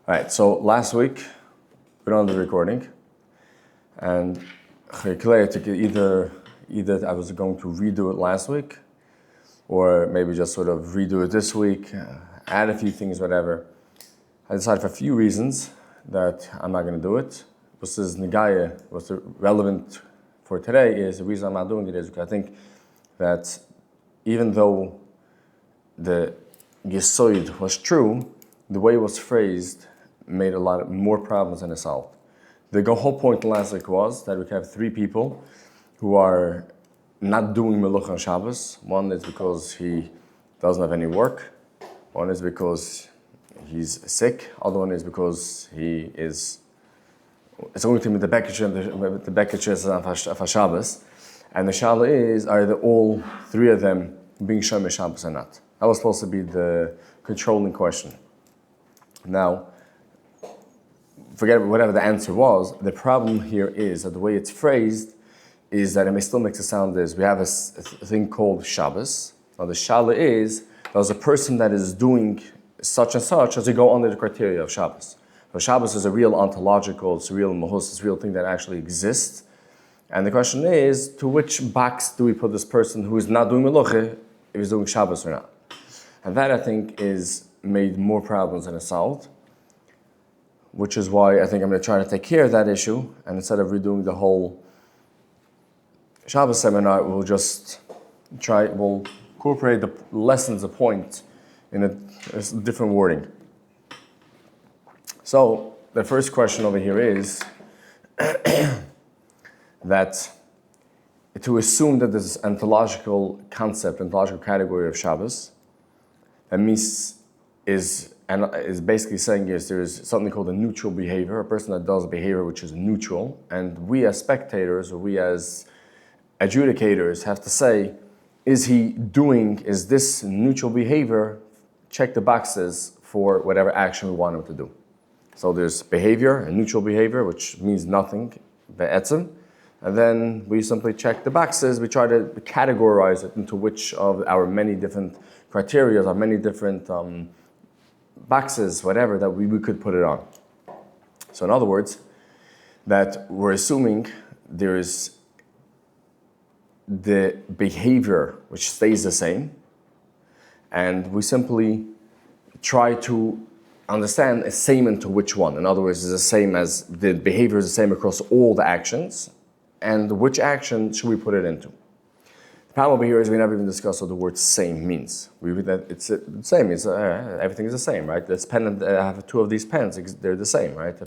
All right, so last week, we don't have the recording, and either I was going to redo it last week, or maybe just sort of redo it this week, add a few things, whatever. I decided for a few reasons that I'm not going to do it. What's relevant for today is the reason I'm not doing it is because I think that even though the Yesoid was true, the way it was phrased made a lot more problems than it solved. The whole point last week was that we have three people who are not doing Meluch on Shabbos. One is because he doesn't have any work. One is because he's sick. Other one is because he is. It's only with the Beketches of Shabbos. And the Shala is, are all three of them being Shomer Shabbos or not? That was supposed to be the controlling question. Now, forget whatever the answer was, the problem here is that the way it's phrased is that it still makes it sound as we have a thing called Shabbos. Now the Shala is, there's a person that is doing such and such as we go under the criteria of Shabbos. So Shabbos is a real ontological, it's a real mahus, it's a real thing that actually exists. And the question is, to which box do we put this person who is not doing Melucha, if he's doing Shabbos or not? And that I think is made more problems than it solved, which is why I think I'm going to try to take care of that issue, and instead of redoing the whole Shabbos seminar, we'll incorporate the lessons, the point, in a different wording. So, the first question over here is that to assume that this ontological concept, ontological category of Shabbos, that means is basically saying is there is something called a neutral behavior, a person that does behavior which is neutral, and we as spectators or we as adjudicators have to say, is this neutral behavior, check the boxes for whatever action we want him to do. So there's behavior, and neutral behavior, which means nothing, be'etzem, and then we simply check the boxes, we try to categorize it into which of our many different criteria, or many different boxes, whatever, that we could put it on. So in other words, that we're assuming there is the behavior which stays the same, and we simply try to understand a same into which one. In other words, it's the same as the behavior is the same across all the actions, and which action should we put it into? The problem over here is we never even discussed what the word same means. It's the same, everything is the same, right? This pen, I have two of these pens, they're the same, right?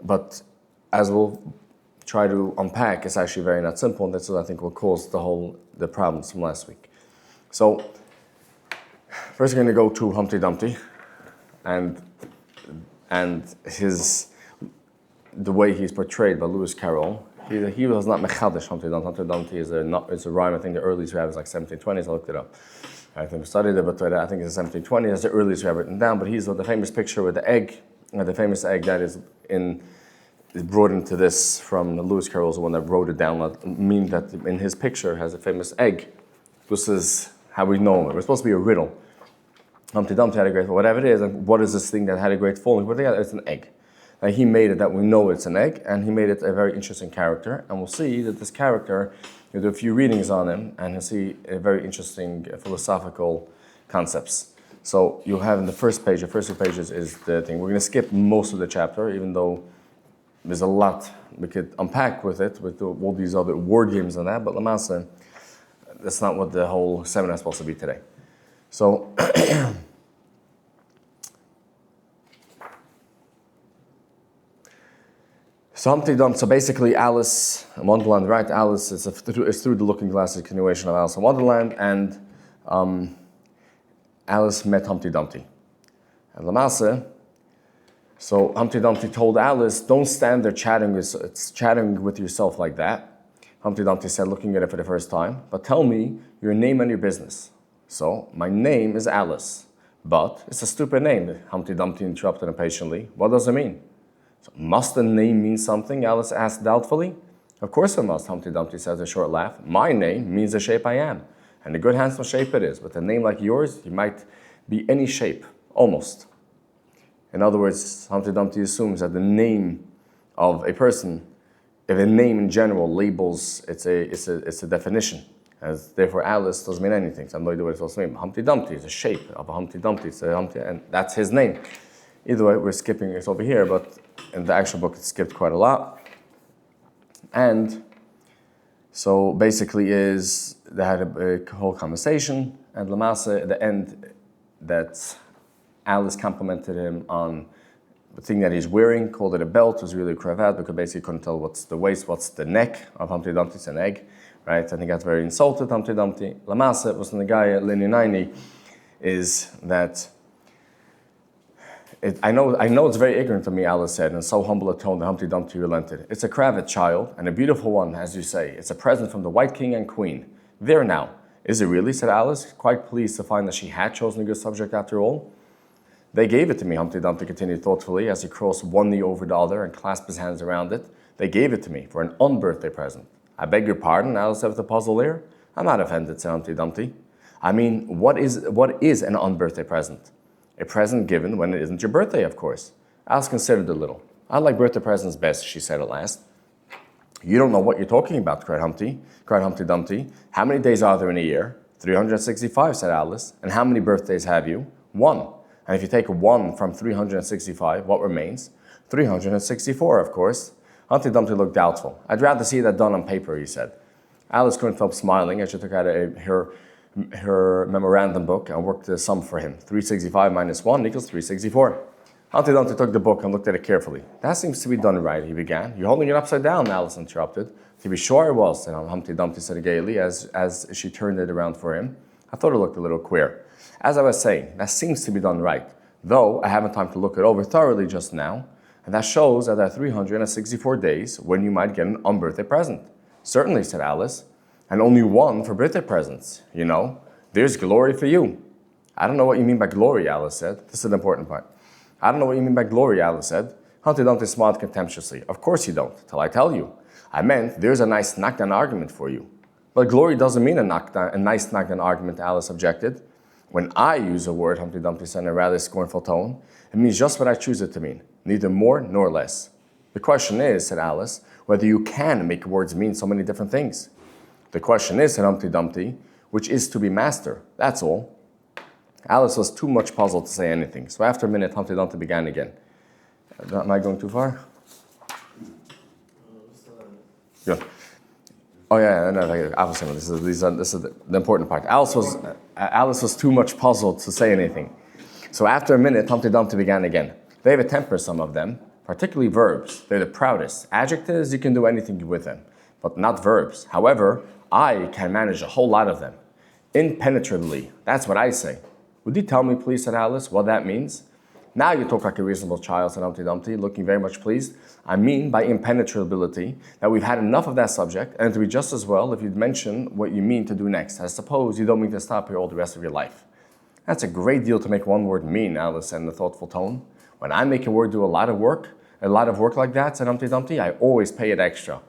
But as we'll try to unpack, it's actually very not simple, and that's what I think will cause the problems from last week. So, first we're going to go to Humpty Dumpty, and the way he's portrayed by Lewis Carroll. He was not mechadish Humpty Dumpty. Humpty Dumpty is a rhyme. I think the earliest we have is like 1720s. I looked it up. I think we studied it, but I think it's 1720. That's the earliest we have written down. But he's the famous picture with the egg, the famous egg that is brought into this from Lewis Carroll's the one that wrote it down. Meaning that in his picture has a famous egg. This is how we know it. It was supposed to be a riddle. Humpty Dumpty had a great fall, whatever it is, and what is this thing that had a great fall? It's an egg. And he made it that we know it's an egg, and he made it a very interesting character. And we'll see that this character, you'll do a few readings on him, and you'll see a very interesting philosophical concepts. So you'll have in the first page, the first two pages is the thing. We're going to skip most of the chapter, even though there's a lot we could unpack with it, with all these other word games and that, but Lamasa, that's not what the whole seminar is supposed to be today. So, Humpty Dumpty, so basically Alice in Wonderland, right? Alice is through the Looking Glass, a continuation of Alice in Wonderland, and Alice met Humpty Dumpty. And Lamasa, so Humpty Dumpty told Alice, don't stand there chatting with yourself like that. Humpty Dumpty said, looking at it for the first time, but tell me your name and your business. So, my name is Alice, but it's a stupid name, Humpty Dumpty interrupted impatiently. What does it mean? So, must the name mean something? Alice asked doubtfully. Of course it must, Humpty Dumpty said with a short laugh. My name means the shape I am, and a good handsome shape it is. With a name like yours, you might be any shape, almost. In other words, Humpty Dumpty assumes that the name of a person, if a name in general labels, it's a definition. As therefore Alice doesn't mean anything. So I'm not idea what it's supposed to mean. Humpty Dumpty is a shape of a Humpty Dumpty. It's a Humpty, and that's his name. Either way, we're skipping this over here, but in the actual book, it's skipped quite a lot. And so basically they had a whole conversation, and Lamasa, at the end, that Alice complimented him on the thing that he's wearing, called it a belt. It was really a cravat, because basically couldn't tell what's the waist, what's the neck of Humpty Dumpty. It's an egg, right? And he got very insulted, Humpty Dumpty. Lamasa was in the guy at E09 is that I know it's very ignorant of me, Alice said, and so humble a tone that Humpty Dumpty relented. It's a cravat, child, and a beautiful one, as you say. It's a present from the White King and Queen. There now. Is it really? Said Alice, quite pleased to find that she had chosen a good subject after all. They gave it to me, Humpty Dumpty continued thoughtfully as he crossed one knee over the other and clasped his hands around it. They gave it to me for an unbirthday present. I beg your pardon, Alice said with a puzzle there. I'm not offended, said Humpty Dumpty. I mean, what is an unbirthday present? A present given when it isn't your birthday, of course. Alice considered a little. I like birthday presents best, she said at last. You don't know what you're talking about, cried Humpty Dumpty. How many days are there in a year? 365, said Alice. And how many birthdays have you? 1. And if you take 1 from 365, what remains? 364, of course. Humpty Dumpty looked doubtful. I'd rather see that done on paper, he said. Alice couldn't help smiling as she took out her memorandum book and worked the sum for him. 365 minus 1 equals 364. Humpty Dumpty took the book and looked at it carefully. That seems to be done right, he began. You're holding it upside down, Alice interrupted. To be sure I was, said Humpty Dumpty said gaily as she turned it around for him. I thought it looked a little queer. As I was saying, that seems to be done right, though I haven't time to look it over thoroughly just now, and that shows that there are 364 days when you might get an unbirthday present. Certainly, said Alice. And only 1 for birthday presents, you know. There's glory for you. I don't know what you mean by glory, Alice said. This is an important part. I don't know what you mean by glory, Alice said. Humpty Dumpty smiled contemptuously. Of course you don't, till I tell you. I meant there's a nice knockdown argument for you. But glory doesn't mean a nice knockdown argument, Alice objected. When I use a word, Humpty Dumpty said in a rather scornful tone, it means just what I choose it to mean, neither more nor less. The question is, said Alice, whether you can make words mean so many different things. The question is, said Humpty Dumpty, which is to be master, that's all. Alice was too much puzzled to say anything, so after a minute, Humpty Dumpty began again. Am I going too far? Good. Oh yeah, no, obviously, this is the important part. Alice was too much puzzled to say anything. So after a minute, Humpty Dumpty began again. They have a temper, some of them, particularly verbs. They're the proudest. Adjectives, you can do anything with them, but not verbs. However, I can manage a whole lot of them. Impenetrably, that's what I say. Would you tell me, please, said Alice, what that means? Now you talk like a reasonable child, said Humpty Dumpty, looking very much pleased. I mean by impenetrability that we've had enough of that subject, and it would be just as well if you'd mention what you mean to do next. I suppose you don't mean to stop here all the rest of your life. That's a great deal to make one word mean, Alice said in a thoughtful tone. When I make a word do a lot of work like that, said Humpty Dumpty, I always pay it extra.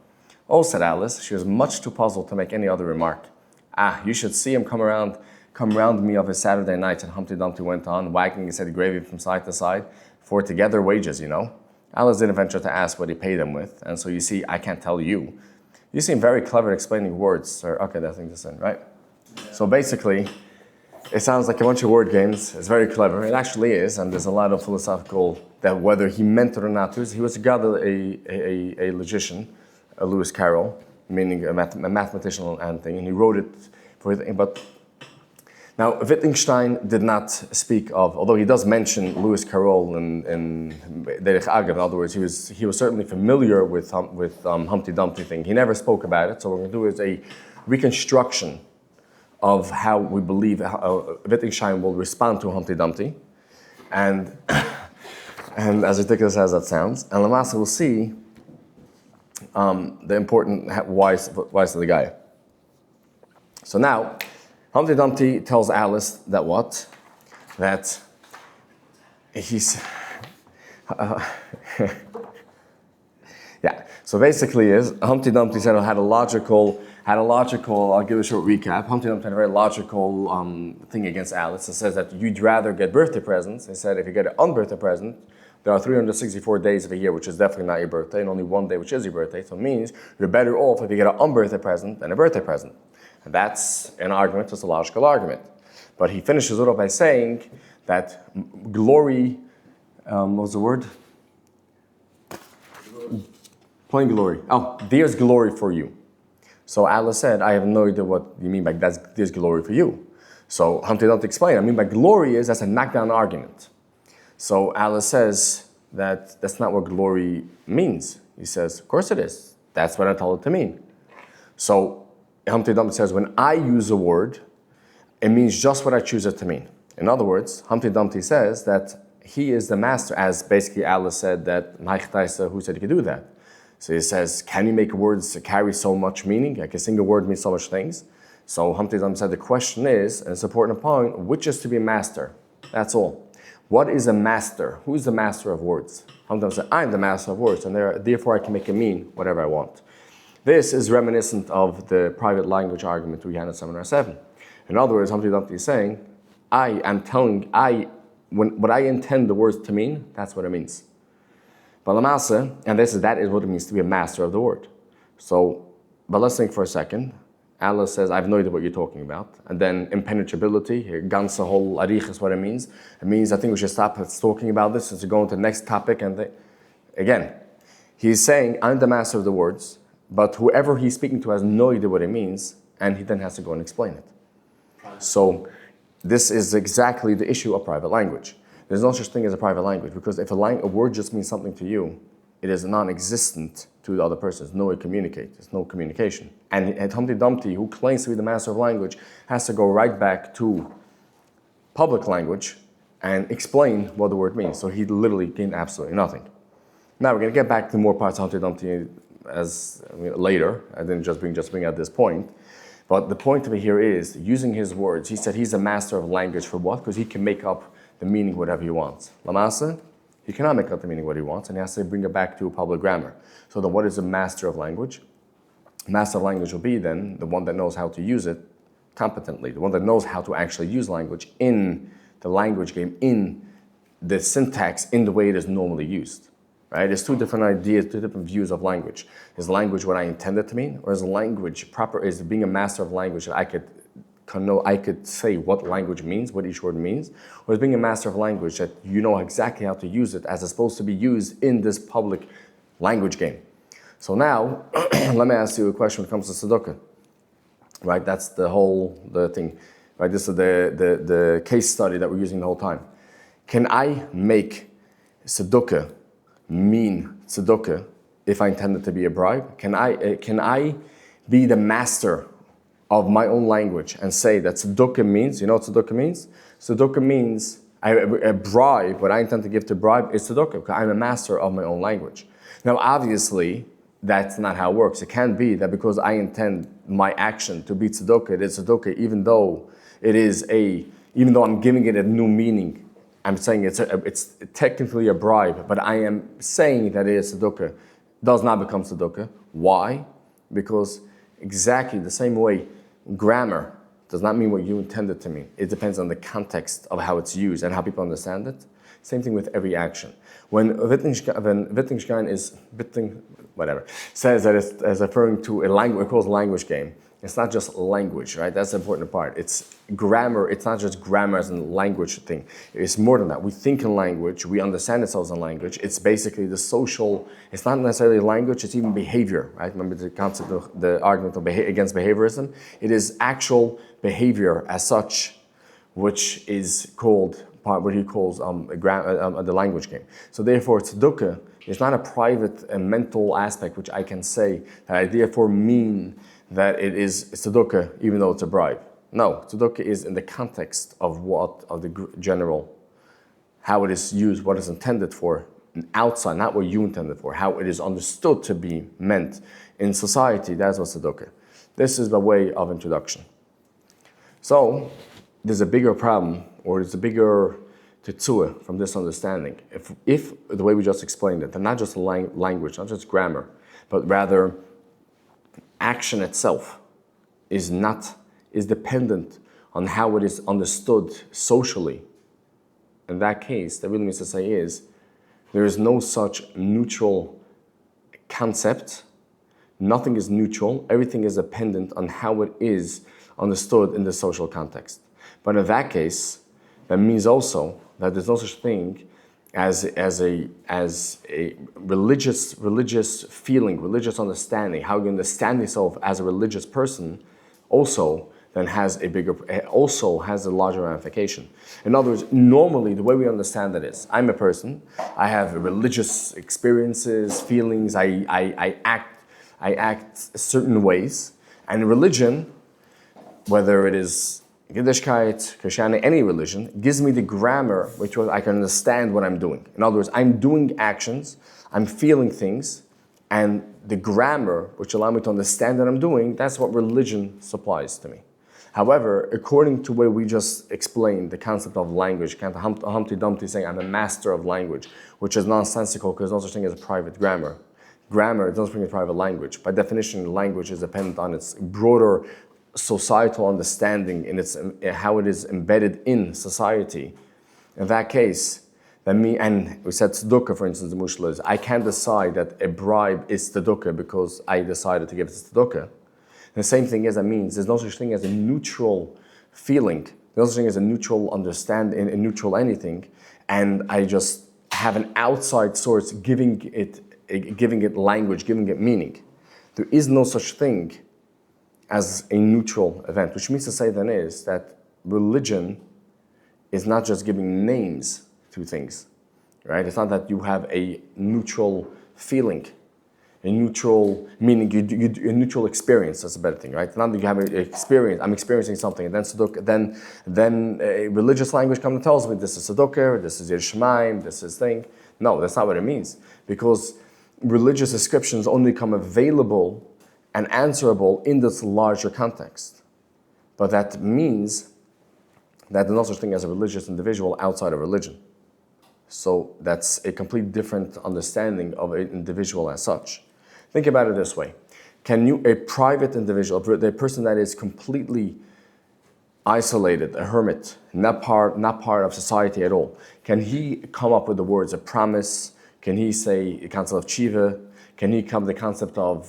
Oh, said Alice, she was much too puzzled to make any other remark. Ah, you should see him come round me of a Saturday night, and Humpty Dumpty went on, wagging his head gravely from side to side, for together wages, you know. Alice didn't venture to ask what he paid him with, and so you see, I can't tell you. You seem very clever at explaining words, sir. Okay, that thing to send, right? Yeah. So basically, it sounds like a bunch of word games. It's very clever. It actually is, and there's a lot of philosophical, that whether he meant it or not, he was a logician, a Lewis Carroll, meaning a mathematician and thing, and he wrote it for it. But now Wittgenstein did not speak of, although he does mention Lewis Carroll in Derech Agav. In other words, he was certainly familiar with Humpty Dumpty thing. He never spoke about it. So what we're going to do is a reconstruction of how we believe Wittgenstein will respond to Humpty Dumpty, and as ridiculous as that sounds, and Lamasa will see the important whys of the guy. So now, Humpty Dumpty tells Alice that what? That Yeah. So basically, Humpty Dumpty said had a logical. I'll give a short recap. Humpty Dumpty had a very logical thing against Alice. It says that you'd rather get birthday presents. He said if you get an unbirthday present, there are 364 days of a year, which is definitely not your birthday, and only one day, which is your birthday. So it means you're better off if you get an unbirthday present than a birthday present. And that's an argument. It's a logical argument. But he finishes it up by saying that glory. What was the word? Plain glory. Oh, there's glory for you. So Alice said, I have no idea what you mean by there's glory for you. So Humpty Dumpty explained, I mean by glory that's a knockdown argument. So Alice says that that's not what glory means. He says, of course it is. That's what I told it to mean. So Humpty Dumpty says, when I use a word, it means just what I choose it to mean. In other words, Humpty Dumpty says that he is the master, as basically Alice said that, who said he could do that? So he says, can you make words carry so much meaning? Like a single word means so much things. So Humpty Dumpty said the question is, and it's an important point, which is to be a master? That's all. What is a master? Who is the master of words? Humpty Dumpty said, I'm the master of words, and therefore I can make it mean whatever I want. This is reminiscent of the private language argument we had in Seminar 7. In other words, Humpty Dumpty is saying, what I intend the words to mean, that's what it means. But Lamasa, and that is what it means to be a master of the word. So, but let's think for a second. Alice says, I have no idea what you're talking about. And then impenetrability, ganze whole arich is what it means. It means I think we should stop talking about this and to go into the next topic. And again, he's saying, I'm the master of the words, but whoever he's speaking to has no idea what it means, and he then has to go and explain it. So this is exactly the issue of private language. There's no such thing as a private language, because if a word just means something to you, it is non-existent to the other person. There's no way to communicate. There's no communication. And Humpty Dumpty, who claims to be the master of language, has to go right back to public language and explain what the word means. So he literally gained absolutely nothing. Now we're going to get back to more parts of Humpty Dumpty later. I didn't just bring at this point. But the point of it here is, using his words, he said he's a master of language for what? Because he can make up the meaning whatever he wants. Lamasa, he cannot make up the meaning what he wants, and he has to bring it back to a public grammar. So then what is a master of language? Master of language will be then the one that knows how to use it competently, the one that knows how to actually use language in the language game, in the syntax, in the way it is normally used. Right? There's two different ideas, two different views of language. Is language what I intended to mean, or is language is being a master of language that I could say what language means, what each word means, or is being a master of language that you know exactly how to use it as it's supposed to be used in this public language game. So now, let me ask you a question when it comes to Tzedakah. Right, that's the thing. Right, this is the case study that we're using the whole time. Can I make Tzedakah mean Tzedakah if I intend it to be a bribe? Can I be the master of my own language and say that Tzedakah means, you know what Tzedakah means? Tzedakah means a bribe, what I intend to give to bribe is Tzedakah, because I'm a master of my own language. Now obviously, that's not how it works. It can't be that because I intend my action to be Tzedakah, it is Tzedakah, even though I'm giving it a new meaning. I'm saying it's technically a bribe, but I am saying that it is Tzedakah. Does not become Tzedakah. Why? Because exactly the same way grammar does not mean what you intended to mean. It depends on the context of how it's used and how people understand it. Same thing with every action. When Wittgenstein says that it's referring to a language, it calls language game. It's not just language, right? That's the important part. It's grammar. It's not just grammar as a language thing. It's more than that. We think in language. We understand ourselves in language. It's basically the social. It's not necessarily language. It's even behavior, right? Remember the concept of the argument of against behaviorism? It is actual behavior as such, which is called what he calls the language game. So therefore, Tzedakah is not a private mental aspect which I can say that I therefore mean that it is Tzedakah even though it's a bribe. No, Tzedakah is in the context of the general, how it is used, what it's intended for, outside, not what you intended for, how it is understood to be meant in society. That's what Tzedakah. This is the way of introduction. So there's a bigger problem, or there's a bigger tetzua, from this understanding, if the way we just explained it, and not just language, not just grammar, but rather action itself is dependent on how it is understood socially, in that case, that really means to say is, there is no such neutral concept. Nothing is neutral. Everything is dependent on how it is understood in the social context. But in that case, that means also that there's no such thing as a religious feeling, religious understanding, how you understand yourself as a religious person, also then has a larger ramification. In other words, normally the way we understand it is, I'm a person, I have religious experiences, feelings, I act certain ways, and religion, whether it is Yiddishkeit, Christianity, any religion, gives me the grammar which I can understand what I'm doing. In other words, I'm doing actions, I'm feeling things, and the grammar which allows me to understand what I'm doing, that's what religion supplies to me. However, according to what we just explained, the concept of language, Humpty Dumpty saying, I'm a master of language, which is nonsensical because there's no such thing as a private grammar. Grammar doesn't bring a private language. By definition, language is dependent on its broader societal understanding in how it is embedded in society. In that case, and we said tzedakah, for instance, the mushal is, I can't decide that a bribe is tzedakah because I decided to give it to tzedakah. The same thing is, that means there's no such thing as a neutral feeling. There's no such thing as a neutral understanding, a neutral anything, and I just have an outside source giving it language, giving it meaning. There is no such thing as a neutral event, which means to say then is that religion is not just giving names to things, right? It's not that you have a neutral feeling, a neutral meaning, a neutral experience. That's a better thing, right? It's not that you have an experience. I'm experiencing something, and then tzedakah, then a religious language comes and tells me this is tzedakah, this is Yerushalayim, this is thing. No, that's not what it means, because religious descriptions only become available and answerable in this larger context. But that means that there's no such thing as a religious individual outside of religion. So that's a completely different understanding of an individual as such. Think about it this way. A private individual, the person that is completely isolated, a hermit, not part of society at all, can he come up with the words of promise? Can he say the concept of tshiva? Can he come with the concept of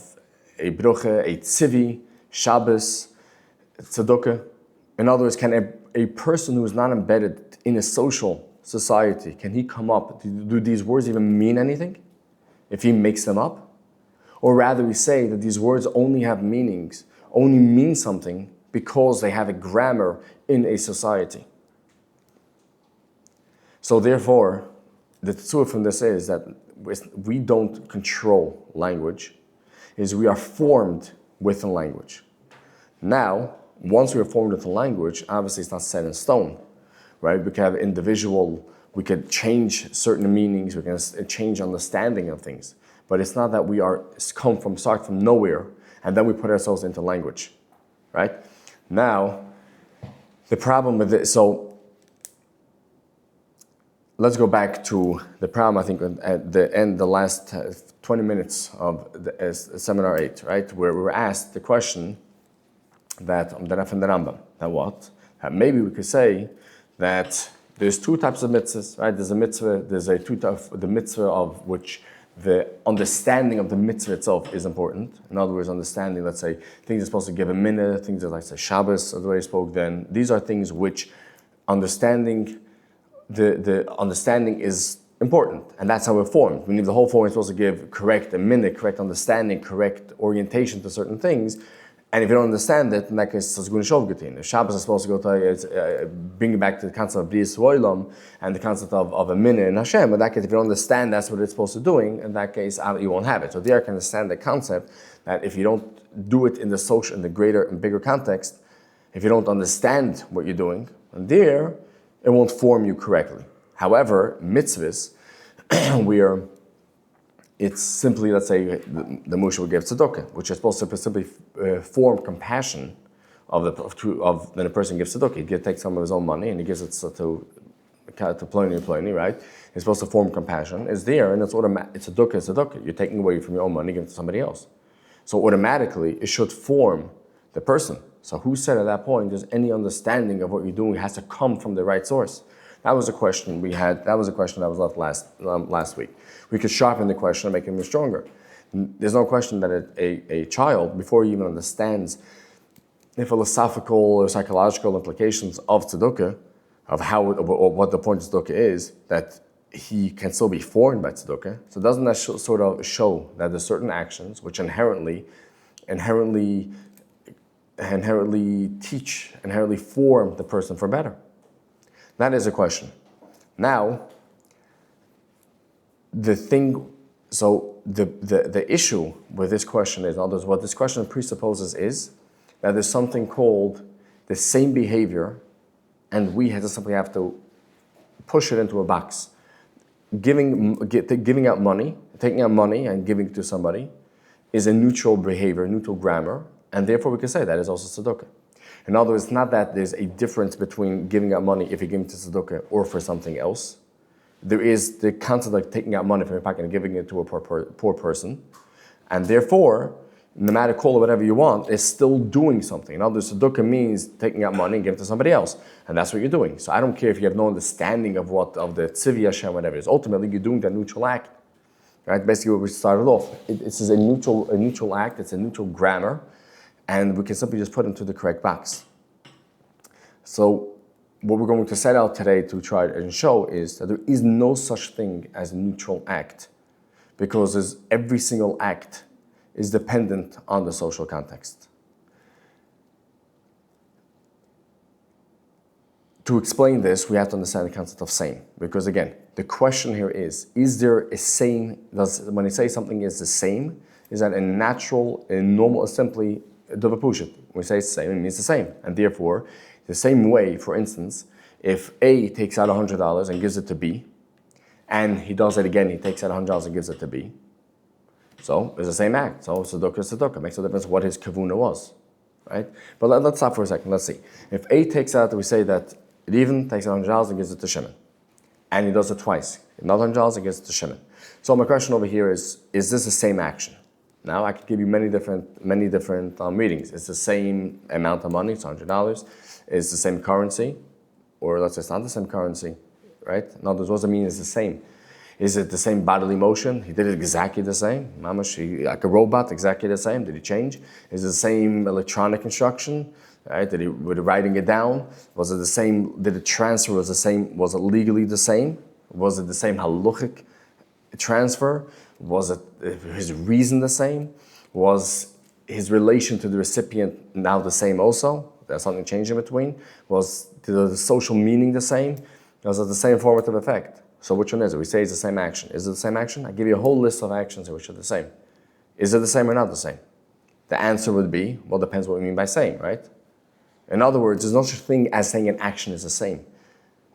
a brucha, a tzivi, Shabbos, tzedakah? In other words, can a person who is not embedded in a social society, can he come up, do these words even mean anything if he makes them up? Or rather we say that these words only have meanings, only mean something because they have a grammar in a society. So therefore, the tzur from this is that we don't control language, is we are formed within language. Now, once we are formed within language, obviously it's not set in stone, right? We can have we could change certain meanings, we can change understanding of things, but it's not that we start from nowhere and then we put ourselves into language, right? Now, the problem with this, so let's go back to the problem, I think, at the end, the last 20 minutes of seminar 8, right? Where we were asked the question that from the Rambam, that what? That maybe we could say that there's two types of mitzvahs, right? There's a mitzvah, the mitzvah of which the understanding of the mitzvah itself is important. In other words, understanding, let's say, things are supposed to give a minute, things that like say Shabbos, or the way he spoke then. These are things which understanding, the understanding is important, and that's how we're formed. We need the whole form is supposed to give correct understanding, correct orientation to certain things. And if you don't understand it, in that case, it's going to show Gatin. If Shabbos is supposed to go to bring it back to the concept of B'yis Olam and the concept of a minute in Hashem, in that case, if you don't understand that's what it's supposed to doing, in that case, you won't have it. So there I can understand the concept that if you don't do it in the social, in the greater and bigger context, if you don't understand what you're doing, and there, it won't form you correctly. However, mitzvahs, it's simply, let's say, the Moshe will give tzedakah, which is supposed to simply form compassion when a person gives tzedakah. He takes some of his own money and he gives it to to pliny, right? It's supposed to form compassion. It's there, and it's automatic. It's a tzedakah. You're taking away from your own money, giving it to somebody else. So automatically, it should form the person. So who said at that point there's any understanding of what you're doing has to come from the right source? That was a question we had. That was a question that was left last week. We could sharpen the question and make it even stronger. There's no question that a child, before he even understands the philosophical or psychological implications of tzedakah, of what the point of tzedakah is, that he can still be formed by tzedakah. So doesn't that sort of show that there's certain actions which inherently teach, inherently form the person for better? That is a question. Now, the issue with this question is, in other words, what this question presupposes is that there's something called the same behavior, and we simply have to push it into a box. Giving out money, taking out money and giving it to somebody is a neutral behavior, neutral grammar, and therefore we can say that is also tzedakah. In other words, it's not that there's a difference between giving out money if you give it to tzedakah or for something else. There is the concept of taking out money from your pocket and giving it to a poor person, and therefore, no matter call it whatever you want, it's still doing something. In other words, tzedakah means taking out money and giving it to somebody else, and that's what you're doing. So I don't care if you have no understanding of the tzivya Hashem, whatever it is. Ultimately, you're doing that neutral act, right? Basically, what we started off. This is a neutral act. It's a neutral grammar, and we can simply just put it into the correct box. So what we're going to set out today to try and show is that there is no such thing as a neutral act, because every single act is dependent on the social context. To explain this, we have to understand the concept of same, because again, the question here is there a same, when you say something is the same, is that a natural, a normal, simply When we say it's the same, it means the same. And therefore, the same way, for instance, if A takes out $100 and gives it to B, and he does it again, he takes out $100 and gives it to B, so it's the same act. So tzedakah is tzedakah. Makes no difference what his kavuna was, right? But let's stop for a second. Let's see. If A takes out, we say that Reuven takes out $100 and gives it to Shimon, and he does it twice. Another $100 and gives it to Shimon. So my question over here is this the same action? Now I could give you many different readings. It's the same amount of money. It's $100. It's the same currency, or let's say it's not the same currency, right? In other words, what does it mean? It's the same. Is it the same bodily motion? He did it exactly the same. Mamash, like a robot, exactly the same. Did he change? Is it the same electronic instruction? Right? Did he, with writing it down? Was it the same? Did the transfer was the same? Was it legally the same? Was it the same halachic transfer? Was it his reason the same? Was his relation to the recipient now the same also? There's something changed in between? Was the social meaning the same? Was it the same formative effect? So which one is it? We say it's the same action. Is it the same action? I give you a whole list of actions which are the same. Is it the same or not the same? The answer would be, well, depends what we mean by same, right? In other words, there's no such thing as saying an action is the same.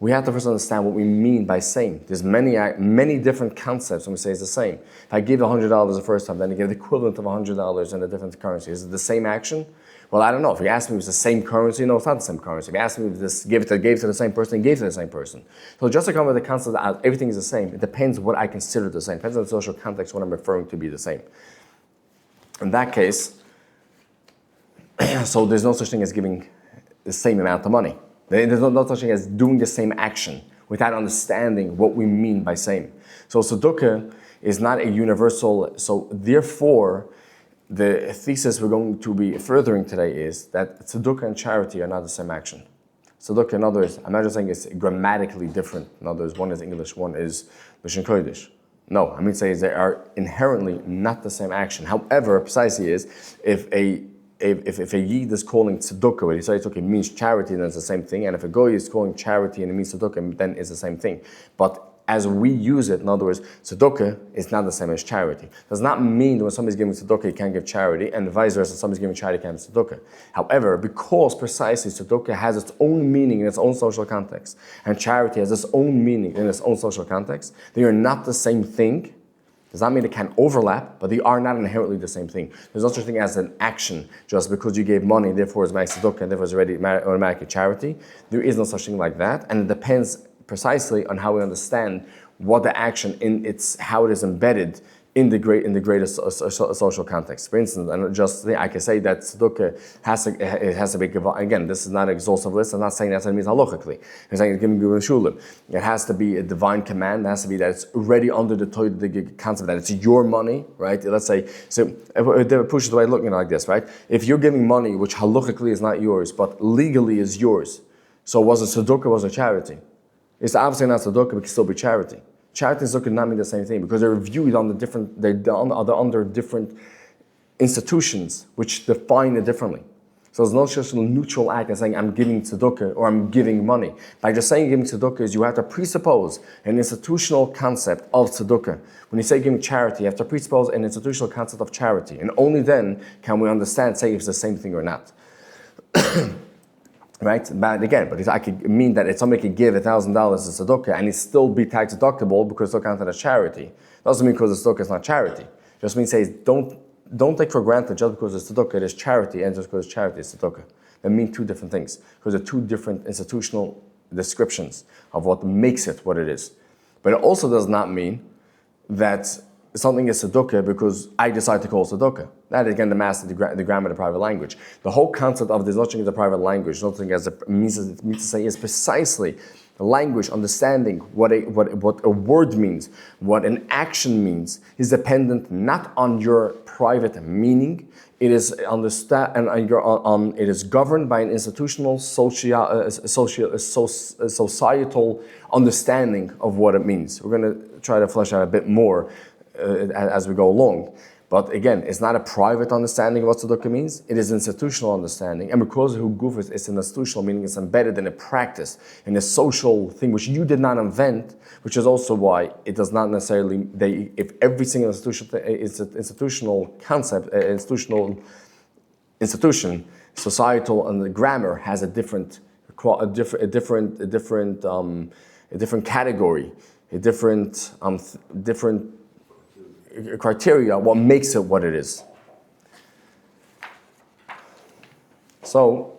We have to first understand what we mean by same. There's many different concepts when we say it's the same. If I give $100 the first time, then I give the equivalent of $100 in a different currency. Is it the same action? Well, I don't know. If you ask me if it's the same currency, no, it's not the same currency. If you ask me if this gave to the same person, gave to the same person. So just to come with the concept that everything is the same, it depends what I consider the same. It depends on the social context, what I'm referring to be the same. In that case, so there's no such thing as giving the same amount of money. There's no such thing as doing the same action without understanding what we mean by same. So tzedakah is not a universal, so therefore, the thesis we're going to be furthering today is that tzedakah and charity are not the same action. Tzedakah, in other words, I'm not just saying it's grammatically different. In other words, one is English, one is Lashon Kodesh. No, I mean to say they are inherently not the same action. However, precisely is, if a Yid is calling tzedakah, when he says it means charity, then it's the same thing. And if a Goy is calling charity and it means tzedakah, then it's the same thing. But as we use it, in other words, tzedakah is not the same as charity. Does not mean that when somebody's giving tzedakah, he can't give charity, and vice versa, somebody's giving charity, can't give tzedakah. However, because precisely tzedakah has its own meaning in its own social context, and charity has its own meaning in its own social context, they are not the same thing. Does not mean they can overlap, but they are not inherently the same thing. There's no such thing as an action just because you gave money, therefore it's tzedakah, and therefore it's already automatically charity. There is no such thing like that, and it depends precisely on how we understand what the action how it is embedded in the greater social context. For instance, and I can say that tzedakah has to be again. This is not an exhaustive list. I'm not saying that's what it means halachically. I'm saying it's giving shulim. It has to be a divine command. It has to be that it's already under the concept that it's your money, right? Let's say so. They push it the way looking like this, right? If you're giving money which halachically is not yours, but legally is yours, so was a tzedakah, was a charity? It's obviously not tzedakah, but it can still be charity. Charity and tzedakah do not mean the same thing because they're viewed on they're under different institutions which define it differently. So there's no just a neutral act as saying I'm giving tzedakah or I'm giving money. By just saying giving tzedakah is you have to presuppose an institutional concept of tzedakah. When you say giving charity, you have to presuppose an institutional concept of charity. And only then can we understand, say, if it's the same thing or not. Right? But I could mean that somebody could give $1,000 to tzedakah and it still be tax deductible because it's still counted as charity. Doesn't mean because the tzedakah is not charity. Just means don't take for granted just because it's tzedakah it is charity and just because it's charity it's tzedakah. They mean two different things because they're two different institutional descriptions of what makes it what it is. But it also does not mean that something is tzedakah because I decide to call it tzedakah. That again, the grammar of the private language. The whole concept of there's nothing as a private language, nothing as it means to say is precisely language, understanding what a word means, what an action means, is dependent not on your private meaning. It is it is governed by an institutional societal understanding of what it means. We're going to try to flesh out a bit more as we go along. But again, it's not a private understanding of what tzedakah means. It is institutional understanding. And because who gufis, it's an institutional meaning. It's embedded in a practice, in a social thing which you did not invent, which is also why it does not necessarily, if every single institutional concept, institution, societal, and the grammar has a different category, a different criteria, what makes it what it is. So,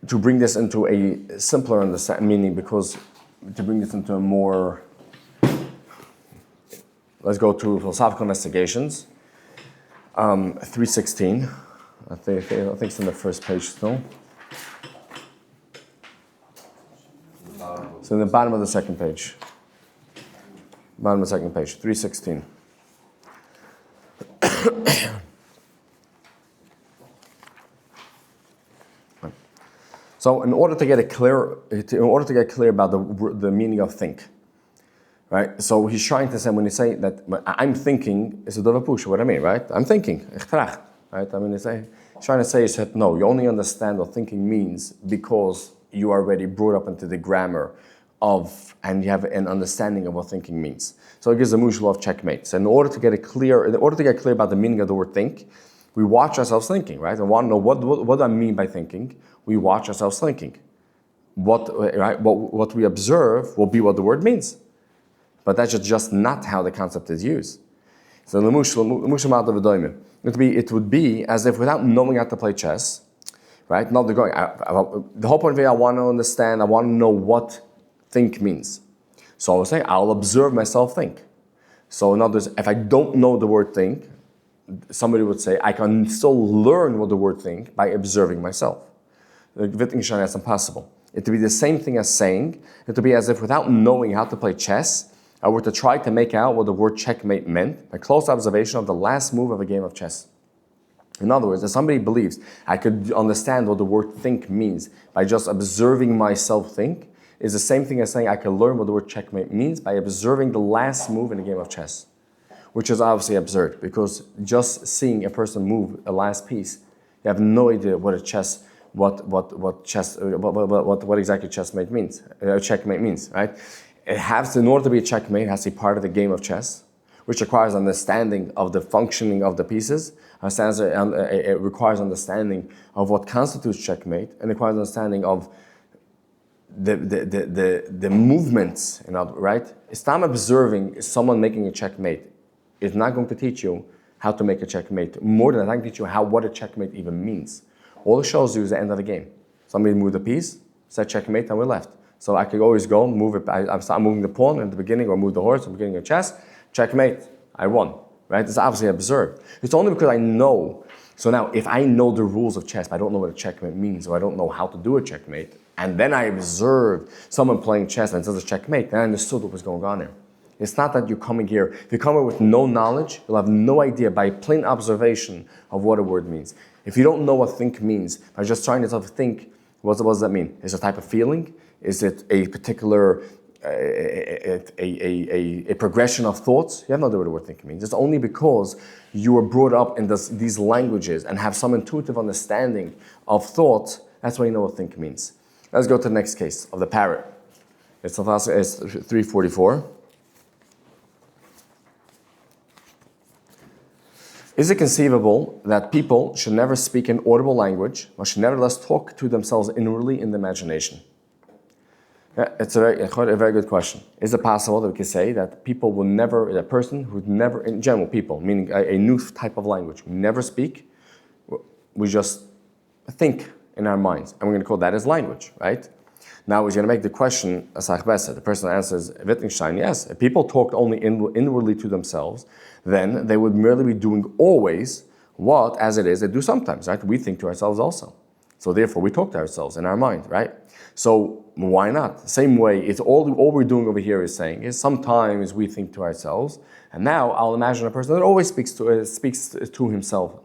to bring this into a simpler meaning, because to bring this into a more, let's go to philosophical investigations. 316. I think it's in the first page still. So in the bottom of the second page. Bottom of the second page, 316. So, in order to get clear about the meaning of think, right? So he's trying to say when you say that I'm thinking, it's a dovapusha. What I mean, right? I'm thinking, right? I mean, he's trying to say is that no, you only understand what thinking means because you are already brought up into the grammar of, and you have an understanding of what thinking means. So it gives a mushal of checkmate. So in order to get clear about the meaning of the word think, we watch ourselves thinking, right? And want to know what do I mean by thinking? We watch ourselves thinking. What we observe will be what the word means. But that's just not how the concept is used. So it would be as if without knowing how to play chess, right? Not the going. The whole point of it, I want to understand. I want to know what think means. So I was saying, I'll observe myself think. So in other words, if I don't know the word think, somebody would say, I can still learn what the word think by observing myself. Wittgenstein, that's impossible. It would be the same thing as saying, it would be as if without knowing how to play chess, I were to try to make out what the word checkmate meant by close observation of the last move of a game of chess. In other words, if somebody believes I could understand what the word think means by just observing myself think, is the same thing as saying I can learn what the word checkmate means by observing the last move in a game of chess, which is obviously absurd because just seeing a person move a last piece, you have no idea what exactly checkmate means, right? It has, in order to be a checkmate, it has to be part of the game of chess, which requires understanding of the functioning of the pieces. It requires understanding of what constitutes checkmate, and it requires understanding of the movements, right? Istam observing someone making a checkmate is not going to teach you how to make a checkmate. More than that, I can teach you what a checkmate even means. All it shows you is the end of the game. Somebody moved a piece, said checkmate, and we left. So I could always go, move it, I'm moving the pawn in the beginning, or move the horse in the beginning of chess, checkmate, I won, right? It's obviously absurd. It's only because I know. So now, if I know the rules of chess, but I don't know what a checkmate means, or I don't know how to do a checkmate, and then I observed someone playing chess and it says a checkmate, then I understood what was going on here. It's not that you're coming here, if you come here with no knowledge, you'll have no idea by plain observation of what a word means. If you don't know what think means, by just trying to think, what does that mean? Is it a type of feeling? Is it a particular, a progression of thoughts? You have no idea what the word think means. It's only because you were brought up in these languages and have some intuitive understanding of thought, that's why you know what think means. Let's go to the next case of the parrot. It's 344. Is it conceivable that people should never speak an audible language, but should nevertheless talk to themselves inwardly in the imagination? Yeah, it's a very good question. Is it possible that we could say that people will never, a person who never, in general people, meaning a new type of language, we never speak, we just think in our minds, and we're going to call that as language, right? Now we're going to make the question, the person answers, Wittgenstein, yes, if people talked only inwardly to themselves, then they would merely be doing always what, as it is, they do sometimes, right? We think to ourselves also. So therefore, we talk to ourselves in our mind, right? So why not? Same way, it's all we're doing over here is saying is sometimes we think to ourselves, and now I'll imagine a person that always speaks to himself.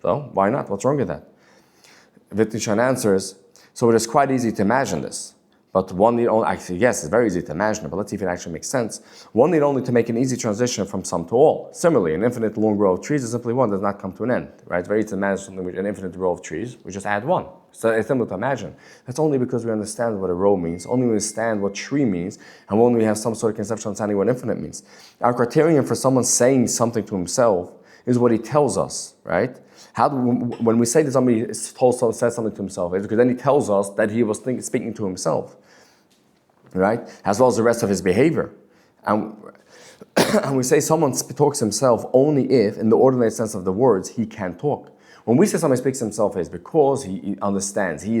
So why not? What's wrong with that? Wittgenstein answers, so it is quite easy to imagine this. But one need only, actually, yes, it's very easy to imagine it, but let's see if it actually makes sense. One need only to make an easy transition from some to all. Similarly, an infinite long row of trees is simply one, does not come to an end, right? It's very easy to imagine something with an infinite row of trees, we just add one. So it's simple to imagine. That's only because we understand what a row means, only we understand what tree means, and only we have some sort of conceptual understanding what infinite means. Our criterion for someone saying something to himself is what he tells us, right? When we say that somebody says something to himself, it's because then he tells us that he was speaking to himself, right? As well as the rest of his behavior. And we say someone talks to himself only if, in the ordinary sense of the words, he can talk. When we say somebody speaks to himself, it's because he understands. He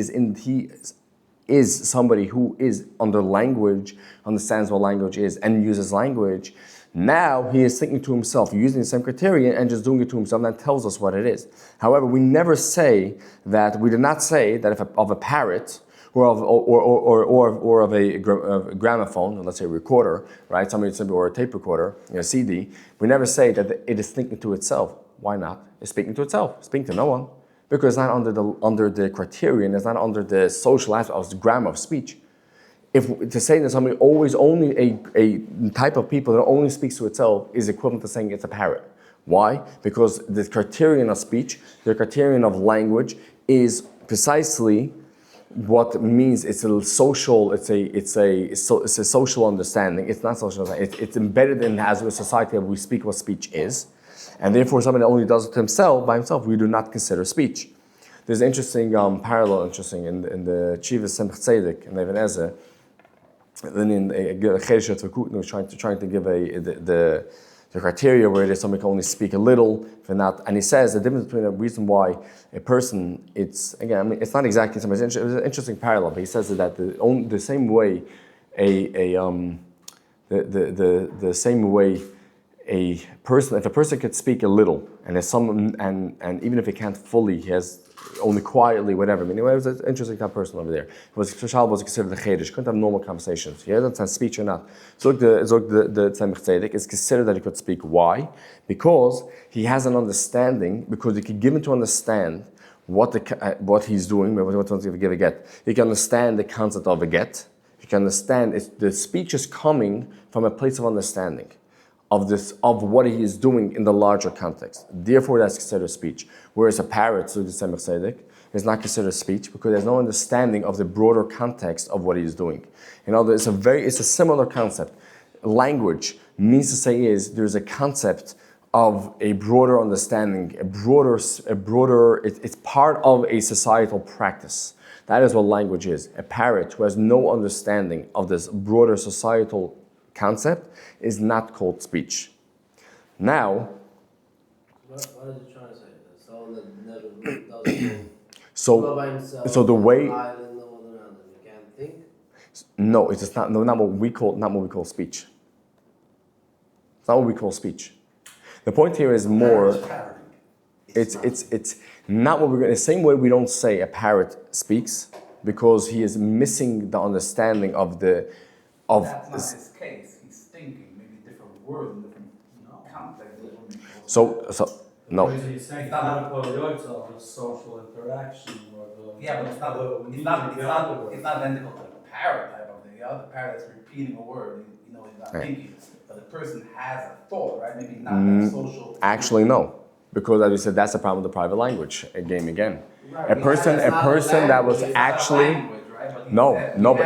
is somebody who is under language, understands what language is, and uses language. Now he is thinking to himself, using the same criterion and just doing it to himself, and that tells us what it is. However, we did not say that if of a parrot or of a gramophone, let's say a recorder, right? Or a tape recorder, CD. We never say that it is thinking to itself. Why not? It's speaking to itself, speaking to no one, because it's not under the criterion, it's not under the social aspect of the grammar of speech. If to say that somebody only a type of people that only speaks to itself is equivalent to saying it's a parrot. Why? Because the criterion of speech, the criterion of language, is precisely what means it's a social. It's a social understanding. It's not social understanding. It's embedded in as a society that we speak what speech is, and therefore somebody that only does it to himself by himself, we do not consider speech. There's an interesting parallel, in the Chivas Semch Tzedek and Even Ezer. Then in Checkmate was trying to give the criteria where somebody can only speak a little, and he says the difference between a reason why a person, it's not exactly something. It's an interesting parallel, but he says that the same way the same way if a person could speak a little, and even if he can't fully, he has only quietly, whatever. It was an interesting type of person over there. Was considered a chedish, couldn't have normal conversations. He doesn't have speech or not. So the Tzemach Tzedek is considered that he could speak. Why? Because he has an understanding, because he could give him to understand what he's doing, what he's give a get. He can understand the concept of a get. He can understand the speech is coming from a place of understanding of what he is doing in the larger context. Therefore, that's considered speech. Whereas a parrot, so the Tzemach Tzedek, is not considered speech because there's no understanding of the broader context of what he is doing. It's a similar concept. Language means to say there's a concept of a broader understanding, it's part of a societal practice. That is what language is. A parrot who has no understanding of this broader societal concept is not called speech. Now, what is he trying to say? Someone that never doesn't so the way, No, it's just not. No, not what we call speech. It's not what we call speech. The point here is more. It's not what we're going. The same way we don't say a parrot speaks because he is missing the understanding of the. That's not his case. He's thinking maybe different words in different context. No. He's saying it's not a social interaction or the. Yeah, but it's not identical to the parrot type of thing. The other parrot that's repeating a word, he's not thinking. But the person has a thought, right? Maybe not that social. Actually, no. Because as we said, that's the problem with the private language game again. Right. A person that was actually Language, right?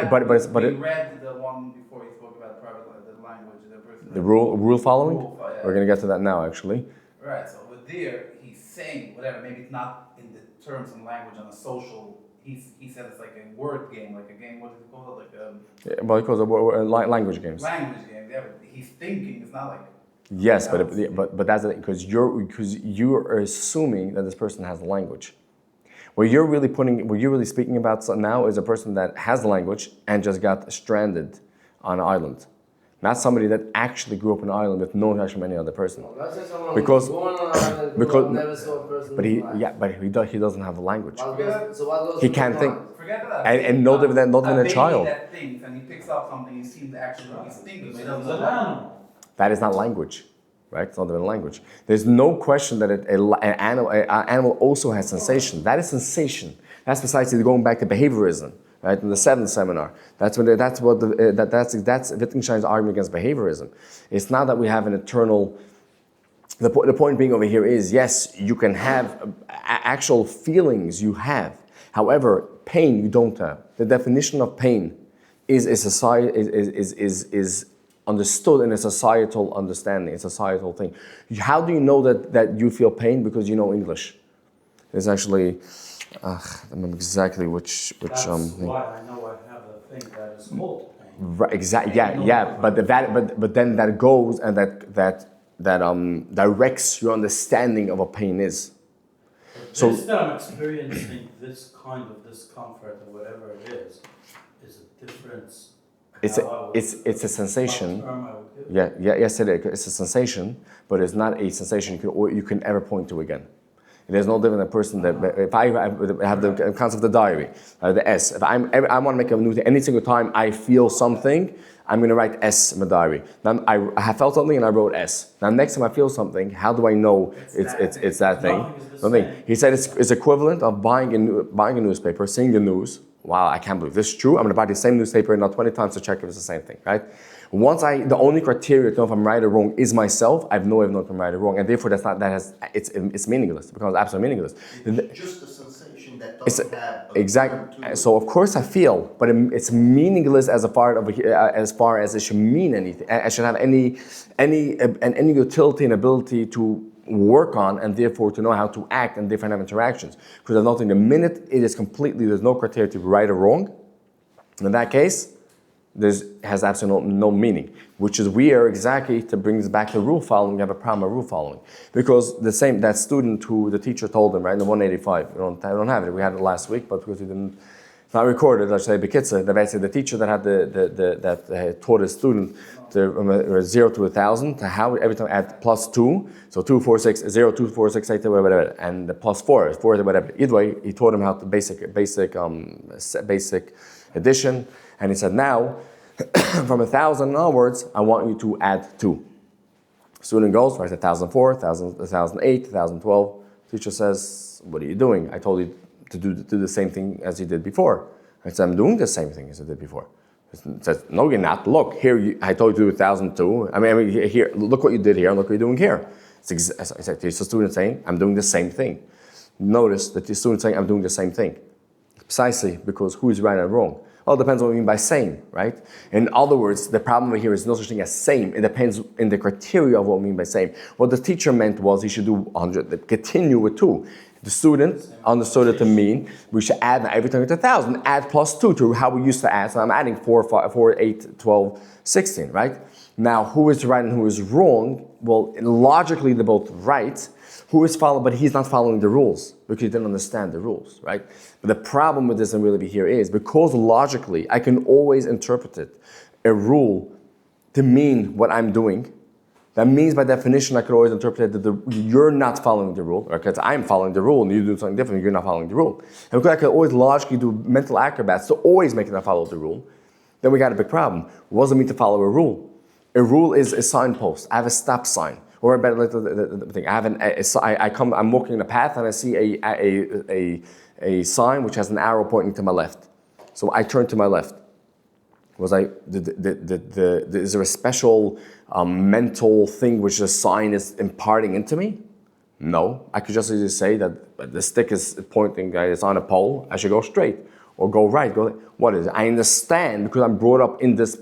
But but we read the one before he spoke about the language, the person. The rule following. Yeah. We're gonna get to that now, actually. Right. So over there, he's saying whatever. Maybe it's not in the terms and language on a social. He said it's like a word game, like a game. What does he call it? Like a. Well, because of language games. Language game. Yeah, but he's thinking. It's not like. Yes, but that's because you're assuming that this person has language. What you're really speaking about now is a person that has language and just got stranded on an island, not somebody that actually grew up on an island with no interaction with any other person. Let's say someone Because- who was born on an island, never saw a person. But in life. he doesn't have a language. So what goes He through can't his think. mind? Forget that. And not even a child. That thinks and he picks up something. He seems actually he's thinking. But he doesn't It's know. an animal. That is not language, right? It's not even language. There's no question that an animal also has sensation. That is sensation. That's precisely going back to behaviorism, right? In the 7th seminar, that's Wittgenstein's argument against behaviorism. It's not that we have an eternal. The point being over here is yes, you can have actual feelings you have. However, pain you don't have. The definition of pain is understood in a societal understanding, a societal thing. How do you know that you feel pain? Because you know English. There's actually, I don't remember exactly which That's thing. why I know I have a thing that is called pain. Right, exactly. Yeah. But then that goes and that directs your understanding of what pain is. So This that I'm experiencing this kind of discomfort or whatever it is a difference. it's a sensation. Yes, it is. It's a sensation, but it's not a sensation you can ever point to again. There's no different person that if I have the concept of the diary, the S. If I want to make a new thing, any single time I feel something, I'm going to write S in my diary. Then I have felt something and I wrote S. Now next time I feel something, how do I know it's that thing? Nothing. He said it's equivalent of buying a newspaper, seeing the news. Wow, I can't believe this is true. I'm going to buy the same newspaper now 20 times to check if it's the same thing, right? The only criteria to know if I'm right or wrong is myself. I have no way of knowing if I'm right or wrong, and therefore it's meaningless. It becomes absolutely meaningless. It's just a sensation that doesn't have a exactly. So of course I feel, but it's meaningless as far as it should mean anything. I should have any utility and ability to work on, and therefore to know how to act and different have interactions. Because there's nothing. The minute it is completely, there's no criteria to be right or wrong. In that case, has absolutely no meaning. Which is weird exactly to bring this back to rule following. We have a problem with rule following because that student who the teacher told him right in the 185. We don't have it. We had it last week, but because we didn't. It's not recorded. Let's say Bekitza. The teacher that had that taught a student to 0 to 1,000 to how every time add +2, so 2, 4, 6, 0, 2, 4, 6, 8, whatever, and the +4, 4, whatever. Either way, he taught him how to basic addition, and he said now from 1,000 onwards, I want you to add 2. Student goes, writes 1,004, 1,008, 1,012. Teacher says, "What are you doing? I told you to do the same thing as you did before." I said, "I'm doing the same thing as I did before." He says, "No, you're not. Look, here, I told you to do 1,002. I mean, here, look what you did here, and look what you're doing here." It's the student saying, "I'm doing the same thing." Notice that the student saying, "I'm doing the same thing." Precisely because who is right and wrong? Well, it depends on what we mean by same, right? In other words, the problem over here is no such thing as same. It depends in the criteria of what we mean by same. What the teacher meant was he should do 100, continue with 2. The student understood it to mean we should add every time to 1,000, add plus 2 to how we used to add. So I'm adding 4, 5, 4, 8, 12, 16, right? Now, who is right and who is wrong? Well, logically, they're both right. Who is following, but he's not following the rules because he didn't understand the rules, right? But the problem with this and really here is because logically, I can always interpret it, a rule, to mean what I'm doing. That means by definition, I could always interpret it that you're not following the rule, or because I'm following the rule and you do something different, you're not following the rule. And because I could always logically do mental acrobats to always make it not follow the rule, then we got a big problem. What does it mean to follow a rule? A rule is a signpost. I have a stop sign. Or a better thing, I'm walking in a path and I see a sign which has an arrow pointing to my left. So I turn to my left. Is there a special mental thing which the sign is imparting into me? No. I could just easily say that the stick is pointing, it's on a pole, I should go straight. Or go right, what is it? I understand because I'm brought up in this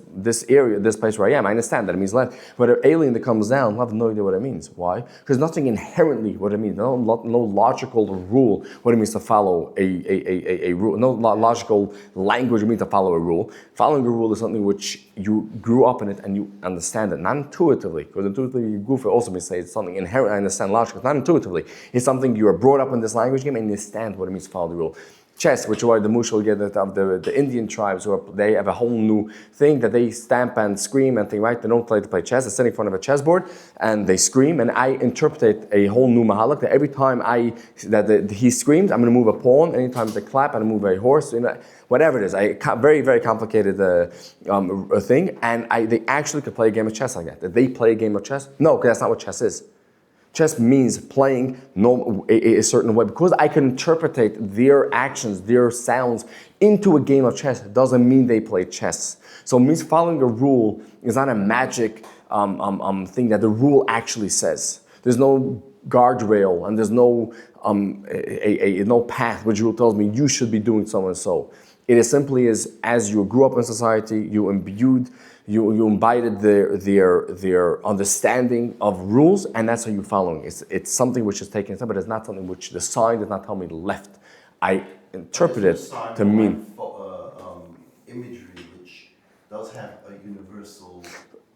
area, this place where I am. I understand that it means left. But an alien that comes down, I have no idea what it means. Why? Because nothing inherently what it means. No logical rule what it means to follow a rule. No logical language it means to follow a rule. Following a rule is something which you grew up in it and you understand it. Not intuitively, because intuitively you goof it also means say it's something inherent. I understand logically. Not intuitively. It's something you are brought up in this language game and you understand what it means to follow the rule. Chess, which is why the Mushal get of the Indian tribes, they have a whole new thing that they stamp and scream and think, right? They don't like to play chess. They sit in front of a chessboard and they scream. And I interpret a whole new mahalak that every time he screams, I'm going to move a pawn. Anytime they clap, I'm going to move a horse. Whatever it is, very, very complicated thing. And they actually could play a game of chess like that. Did they play a game of chess? No, because that's not what chess is. Chess means playing a certain way. Because I can interpret their actions, their sounds into a game of chess doesn't mean they play chess. So it means following a rule is not a magic thing that the rule actually says. There's no guardrail and there's no no path which rule tells me you should be doing so and so. It is simply as you grew up in society, you imbibed their understanding of rules, and that's how you're following. It's something which is taken, but it's not something which the sign does not tell me left. I interpret it to mean imagery, which does have a universal.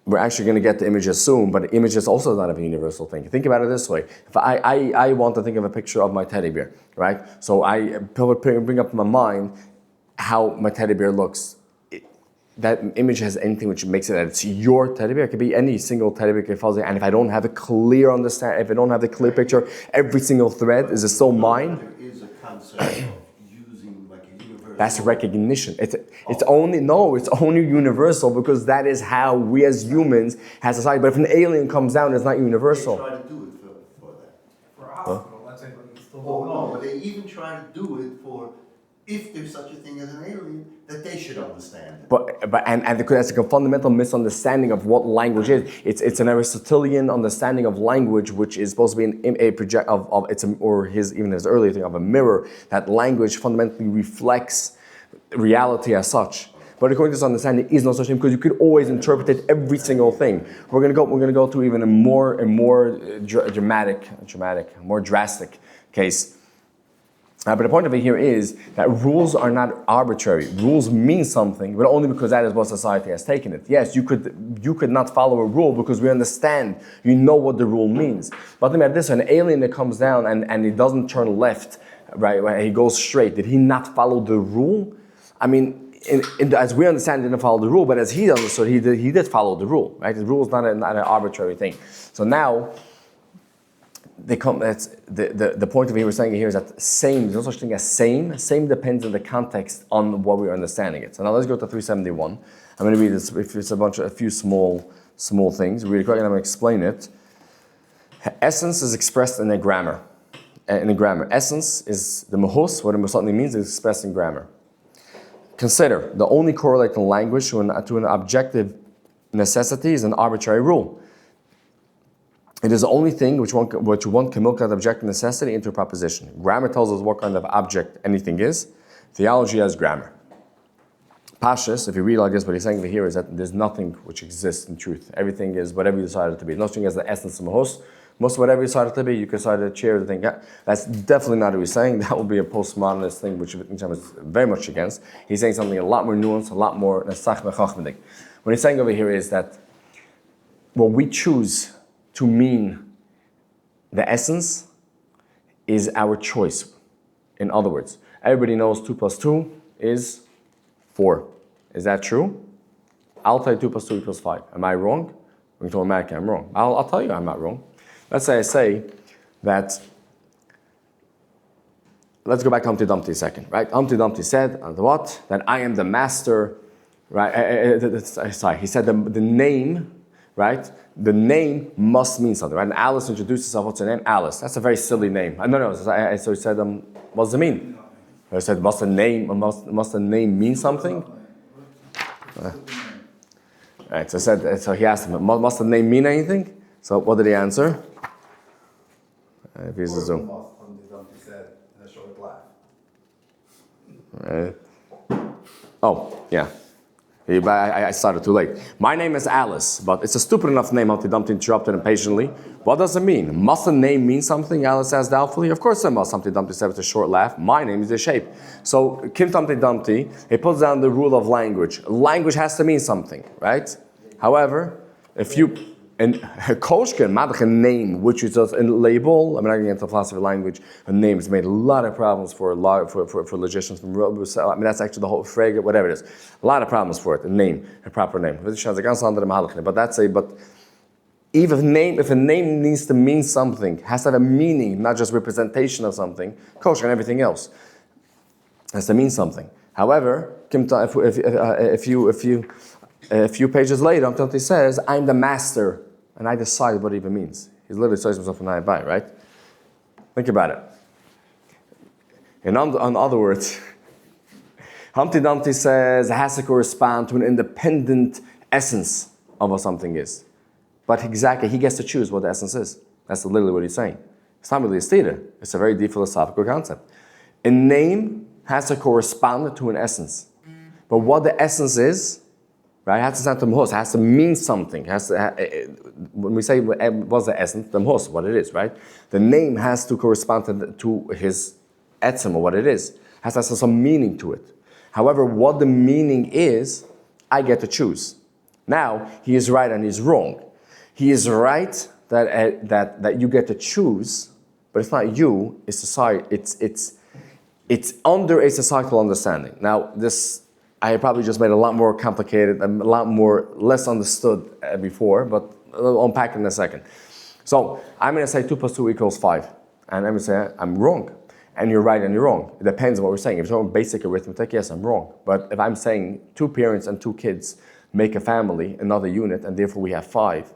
We're actually going to get to images soon, but images also not a universal thing. Think about it this way. If I want to think of a picture of my teddy bear, right? So I bring up in my mind how my teddy bear looks. That image has anything which makes it that it's your teddy bear. It could be any single teddy bear. And if I don't have a clear understanding, if I don't have the clear picture, every single thread is still mine. There is a concept of using like a universal. That's recognition. It's only universal because that is how we as humans has society. But if an alien comes down, it's not universal. They try to do it for that. For a hospital, let's say, but it's still Oh no, but they even try to do it for. If there's such a thing as an alien, that they should understand it. But that's a fundamental misunderstanding of what language is. It's an Aristotelian understanding of language, which is supposed to be a project of his earlier thing of a mirror. That language fundamentally reflects reality as such. But according to this understanding, there is no such thing because you could always interpret it every single thing. We're gonna go to even a more dramatic, more drastic case. But the point of it here is that rules are not arbitrary. Rules mean something, but only because that is what society has taken it. Yes, you could not follow a rule because we understand, you know what the rule means. But think about this, an alien that comes down and he doesn't turn left, right, he goes straight. Did he not follow the rule? I mean, as we understand, he didn't follow the rule, but as he understood, he did follow the rule, right? The rule is not an arbitrary thing. So now, the point of it we're saying here is that same, there's no such thing as same. Same depends on the context on what we're understanding it. So now let's go to 371. I'm going to read this, it's a few small things. Really quick, and I'm going to explain it. Essence is expressed in a grammar. Essence is the mahus, what something means is expressed in grammar. Consider, the only correlating language to an objective necessity is an arbitrary rule. It is the only thing which one can milk that objective necessity into a proposition. Grammar tells us what kind of object anything is. Theology has grammar. Pashas, if you read like this, what he's saying here is that there's nothing which exists in truth. Everything is whatever you decide it to be. Nothing has the essence of mahus, Most of whatever you decide it to be, you can decide to chair the thing. Yeah, that's definitely not what he's saying. That would be a postmodernist thing, which Wittgenstein is very much against. He's saying something a lot more nuanced, a lot more nesach mechachmedik. What he's saying over here is that what we choose to mean the essence is our choice. In other words, everybody knows 2 plus 2 is 4. Is that true? I'll tell you 2 plus 2 equals 5. Am I wrong? We're talking American, I'm wrong. I'll tell you I'm not wrong. Let's say I say that, let's go back to Humpty Dumpty a second, right? Humpty Dumpty said, what? That I am the master, right? Sorry, he said the name, right? The name must mean something, right? And Alice introduced herself, what's her name? Alice. That's a very silly name. No, so he said, what does it mean? I said, must a name mean something? Right, so he asked him, must the name mean anything? So what did he answer? If he's a Zoom. Humpty Dumpty said in a short laugh. Right. Oh, yeah. I started too late. My name is Alice, but it's a stupid enough name. Humpty Dumpty interrupted impatiently. What does it mean? Must the name mean something? Alice asked doubtfully. Of course it must. Humpty Dumpty said with a short laugh. My name is the shape. So Humpty Dumpty, he puts down the rule of language. Language has to mean something, right? However, if you and Koshkin, a name, which is just a label. I'm not getting into philosophy of language. A name has made a lot of problems for logicians. I mean, that's actually the whole fragment, whatever it is. A lot of problems for it. A name, a proper name. But if a name needs to mean something, has to have a meaning, not just representation of something. Koshkin and everything else has to mean something. However, a few pages later, Humpty says, I'm the master, and I decide what it even means. He literally says himself an I, right? Think about it. In other words, Humpty Dumpty says it has to correspond to an independent essence of what something is. But exactly, he gets to choose what the essence is. That's literally what he's saying. It's not really a stira. It's a very deep philosophical concept. A name has to correspond to an essence. But what the essence is, right? It has to stand to mhus. It has to mean something. When we say what's the essence, the mhus, what it is, right? The name has to correspond to his etzem, or what it is. It has to have some meaning to it. However, what the meaning is, I get to choose. Now, he is right and he's wrong. He is right that you get to choose, but it's not you, it's society. It's under a societal understanding. Now, this I probably just made it a lot more complicated and a lot more less understood before, but I'll unpack it in a second. So I'm going to say 2 plus 2 equals 5. And I'm going to say I'm wrong. And you're right and you're wrong. It depends on what we're saying. If you're talking basic arithmetic, yes, I'm wrong. But if I'm saying 2 parents and 2 kids make a family, another unit, and therefore we have 5,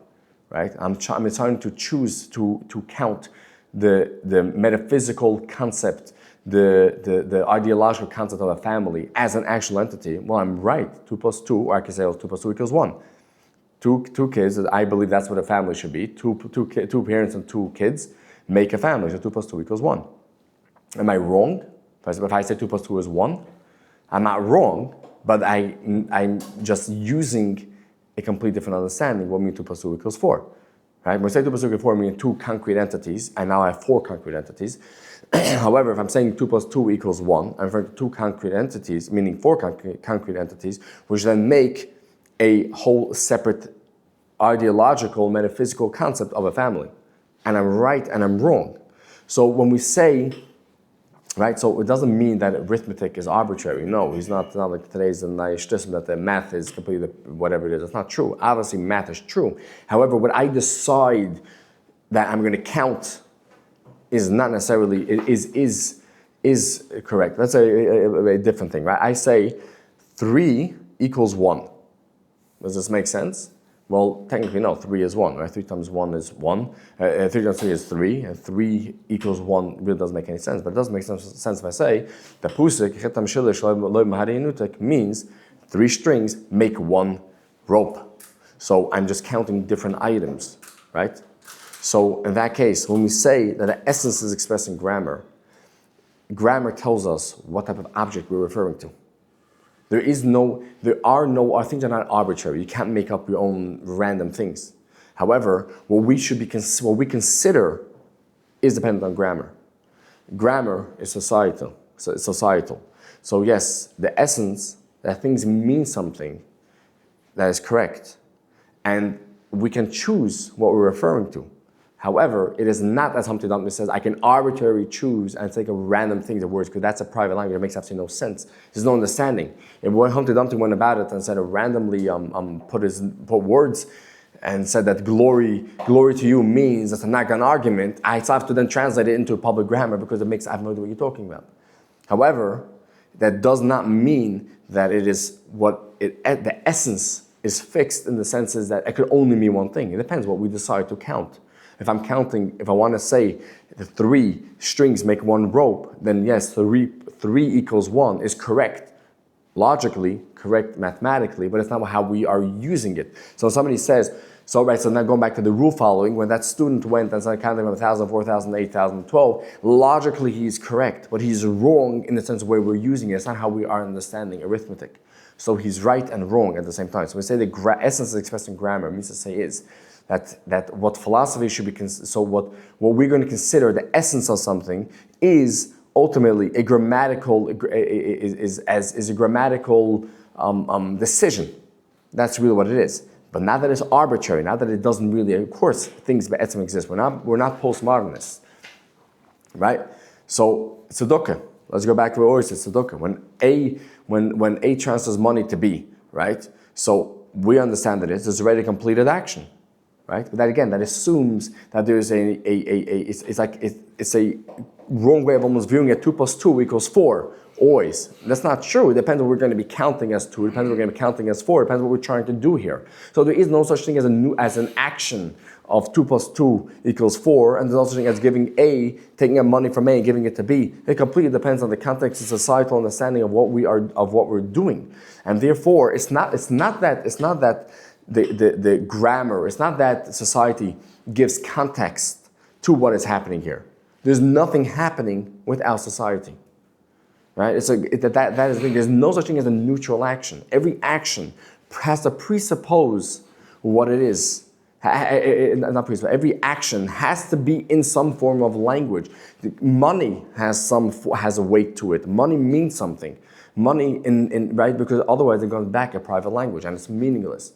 right? I'm trying to choose to count the metaphysical concept, the ideological concept of a family as an actual entity. Well, I'm right. 2 plus 2, or I can say 2 plus 2 equals 1. Two kids, I believe that's what a family should be. Two parents and 2 kids make a family, so 2 plus 2 equals 1. Am I wrong? If I say 2 plus 2 is 1, I'm not wrong, but I'm just using a complete different understanding what means 2 plus 2 equals 4. Right? When I say 2 plus 2 equals 4, I mean 2 concrete entities, and now I have 4 concrete entities. However, if I'm saying 2 plus 2 equals 1, I'm referring to 2 concrete entities, meaning 4 concrete entities, which then make a whole separate ideological, metaphysical concept of a family. And I'm right and I'm wrong. So when we say, right, so it doesn't mean that arithmetic is arbitrary. No, it's not like today's Nayishtism that the math is completely whatever it is. It's not true. Obviously, math is true. However, what I decide that I'm going to count is not necessarily, is correct. That's a different thing, right? I say 3 equals 1. Does this make sense? Well, technically, no. 3 is 1, right? 3 times 1 is 1. 3 times 3 is 3. And 3 equals 1 really doesn't make any sense. But it doesn't make sense if I say the pusik means 3 strings make 1 rope. So I'm just counting different items, right? So in that case, when we say that the essence is expressed in grammar, grammar tells us what type of object we're referring to. Our things are not arbitrary. You can't make up your own random things. However, what we consider is dependent on grammar. Grammar is societal. So it's societal. So yes, the essence that things mean something that is correct, and we can choose what we're referring to. However, it is not, as Humpty Dumpty says, I can arbitrarily choose and take a random thing, the words, because that's a private language. It makes absolutely no sense. There's no understanding. And when Humpty Dumpty went about it and said randomly put words and said that glory to you means that's a not an argument, I still have to then translate it into public grammar because I have no idea what you're talking about. However, that does not mean that it is the essence is fixed in the senses that it could only mean one thing. It depends what we decide to count. If I want to say the 3 strings make one rope, then yes, 3 equals 1 is correct. Logically, correct mathematically, but it's not how we are using it. So somebody says, so now going back to the rule following, when that student went and started counting from 1,000, 4,000, 8,000, 12, logically he's correct, but he's wrong in the sense of the way we're using it. It's not how we are understanding arithmetic. So he's right and wrong at the same time. So we say the essence is expressed in grammar, means to say is that what philosophy should be, what we're going to consider the essence of something is ultimately a grammatical decision. That's really what it is. But not that it's arbitrary, not that it doesn't really, of course, things be'etzem exist. We're not postmodernists, right? So tzedakah. Let's go back to what we always said, tzedakah. When A transfers money to B, right? So we understand that it's already completed action, right? But that again, that assumes that there's it's a wrong way of almost viewing it. 2 + 2 = 4. Always. That's not true. It depends what we're going to be counting as 2. It depends what we're going to be counting as 4. It depends what we're trying to do here. So there is no such thing as an action of 2 + 2 = 4, and there's no such thing as giving A, taking money from A and giving it to B. It completely depends on the context and societal understanding of what we're doing. And therefore, it's not that the grammar, it's not that society gives context to what is happening here. There's nothing happening without society. Right? That is the thing. There's no such thing as a neutral action. Every action has to presuppose what it is. Every action has to be in some form of language. Money has a weight to it. Money means something. Money right, because otherwise it goes back a private language and it's meaningless.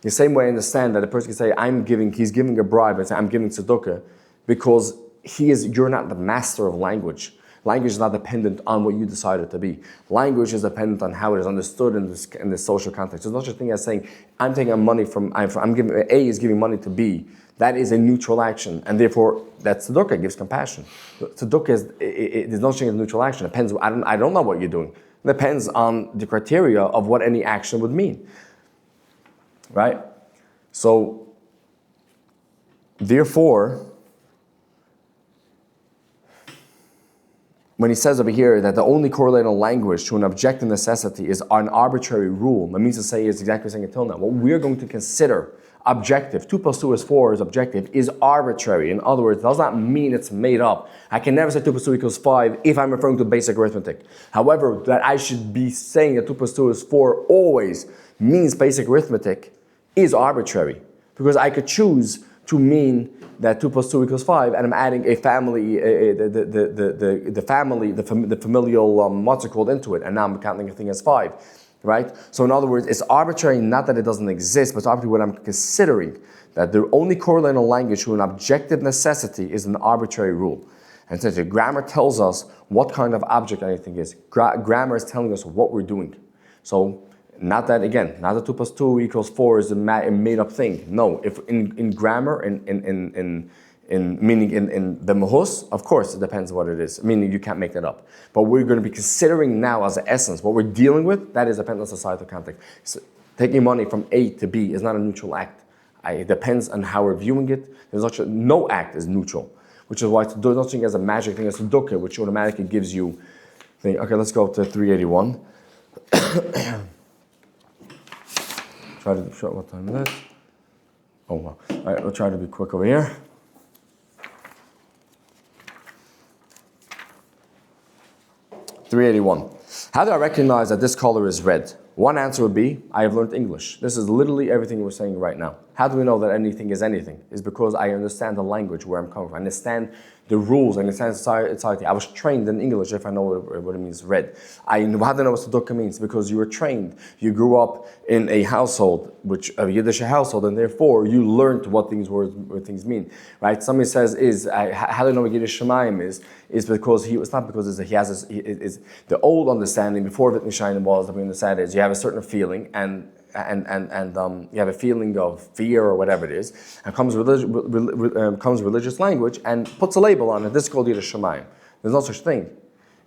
The same way I understand that a person can say he's giving a bribe and say I'm giving tzedakah because you're not the master of language. Language is not dependent on what you decide it to be. Language is dependent on how it is understood in this social context. There's no such thing as saying, I'm taking money A is giving money to B. That is a neutral action, and therefore, that tzedakah gives compassion. Tzedakah there's no such thing as neutral action. It depends, I don't know what you're doing. It depends on the criteria of what any action would mean. Right? So, therefore, when he says over here that the only correlating language to an objective necessity is an arbitrary rule, that means to say is exactly saying until now. What we're going to consider objective, 2 + 2 = 4 is objective, is arbitrary. In other words, it does not mean it's made up. I can never say 2 + 2 = 5 if I'm referring to basic arithmetic. However, that I should be saying that 2 + 2 = 4 always means basic arithmetic is arbitrary. Because I could choose to mean that 2 + 2 = 5, and I'm adding a family, the familial what's it called into it, and now I'm counting a thing as 5, right? So in other words, it's arbitrary, not that it doesn't exist, but it's arbitrary what I'm considering, that the only correlating language to an objective necessity is an arbitrary rule. And since the grammar tells us what kind of object anything is, grammar is telling us what we're doing. So not that 2 + 2 = 4 is a made up thing. No, if in grammar, in the mahus, of course it depends what it is. Meaning you can't make that up. But we're going to be considering now as the essence, what we're dealing with, that is dependent on societal context. So taking money from A to B is not a neutral act. It depends on how we're viewing it. No act is neutral, which is why there's nothing as a magic thing as tzedakah, which automatically gives you. Okay, let's go to 381. Try to show what time it is. Oh wow. All right, we'll try to be quick over here. $381. How do I recognize that this color is red? One answer would be, I have learned English. This is literally everything we're saying right now. How do we know that anything is anything? It's because I understand the language where I'm coming from. I understand the rules, I understand society. I was trained in English, if I know what it means, read. How do I know what tzedakah means? Because you were trained. You grew up in a household, a Yiddish household, and therefore you learned what things mean, right? Somebody says, how do you know what Yiddish Shemayim is because it's not because he has the old understanding before Wittgenstein was that we understand is you have a certain feeling and you have a feeling of fear or whatever it is, and comes religious language and puts a label on it. This is called Yiddish Shemayim. There's no such thing.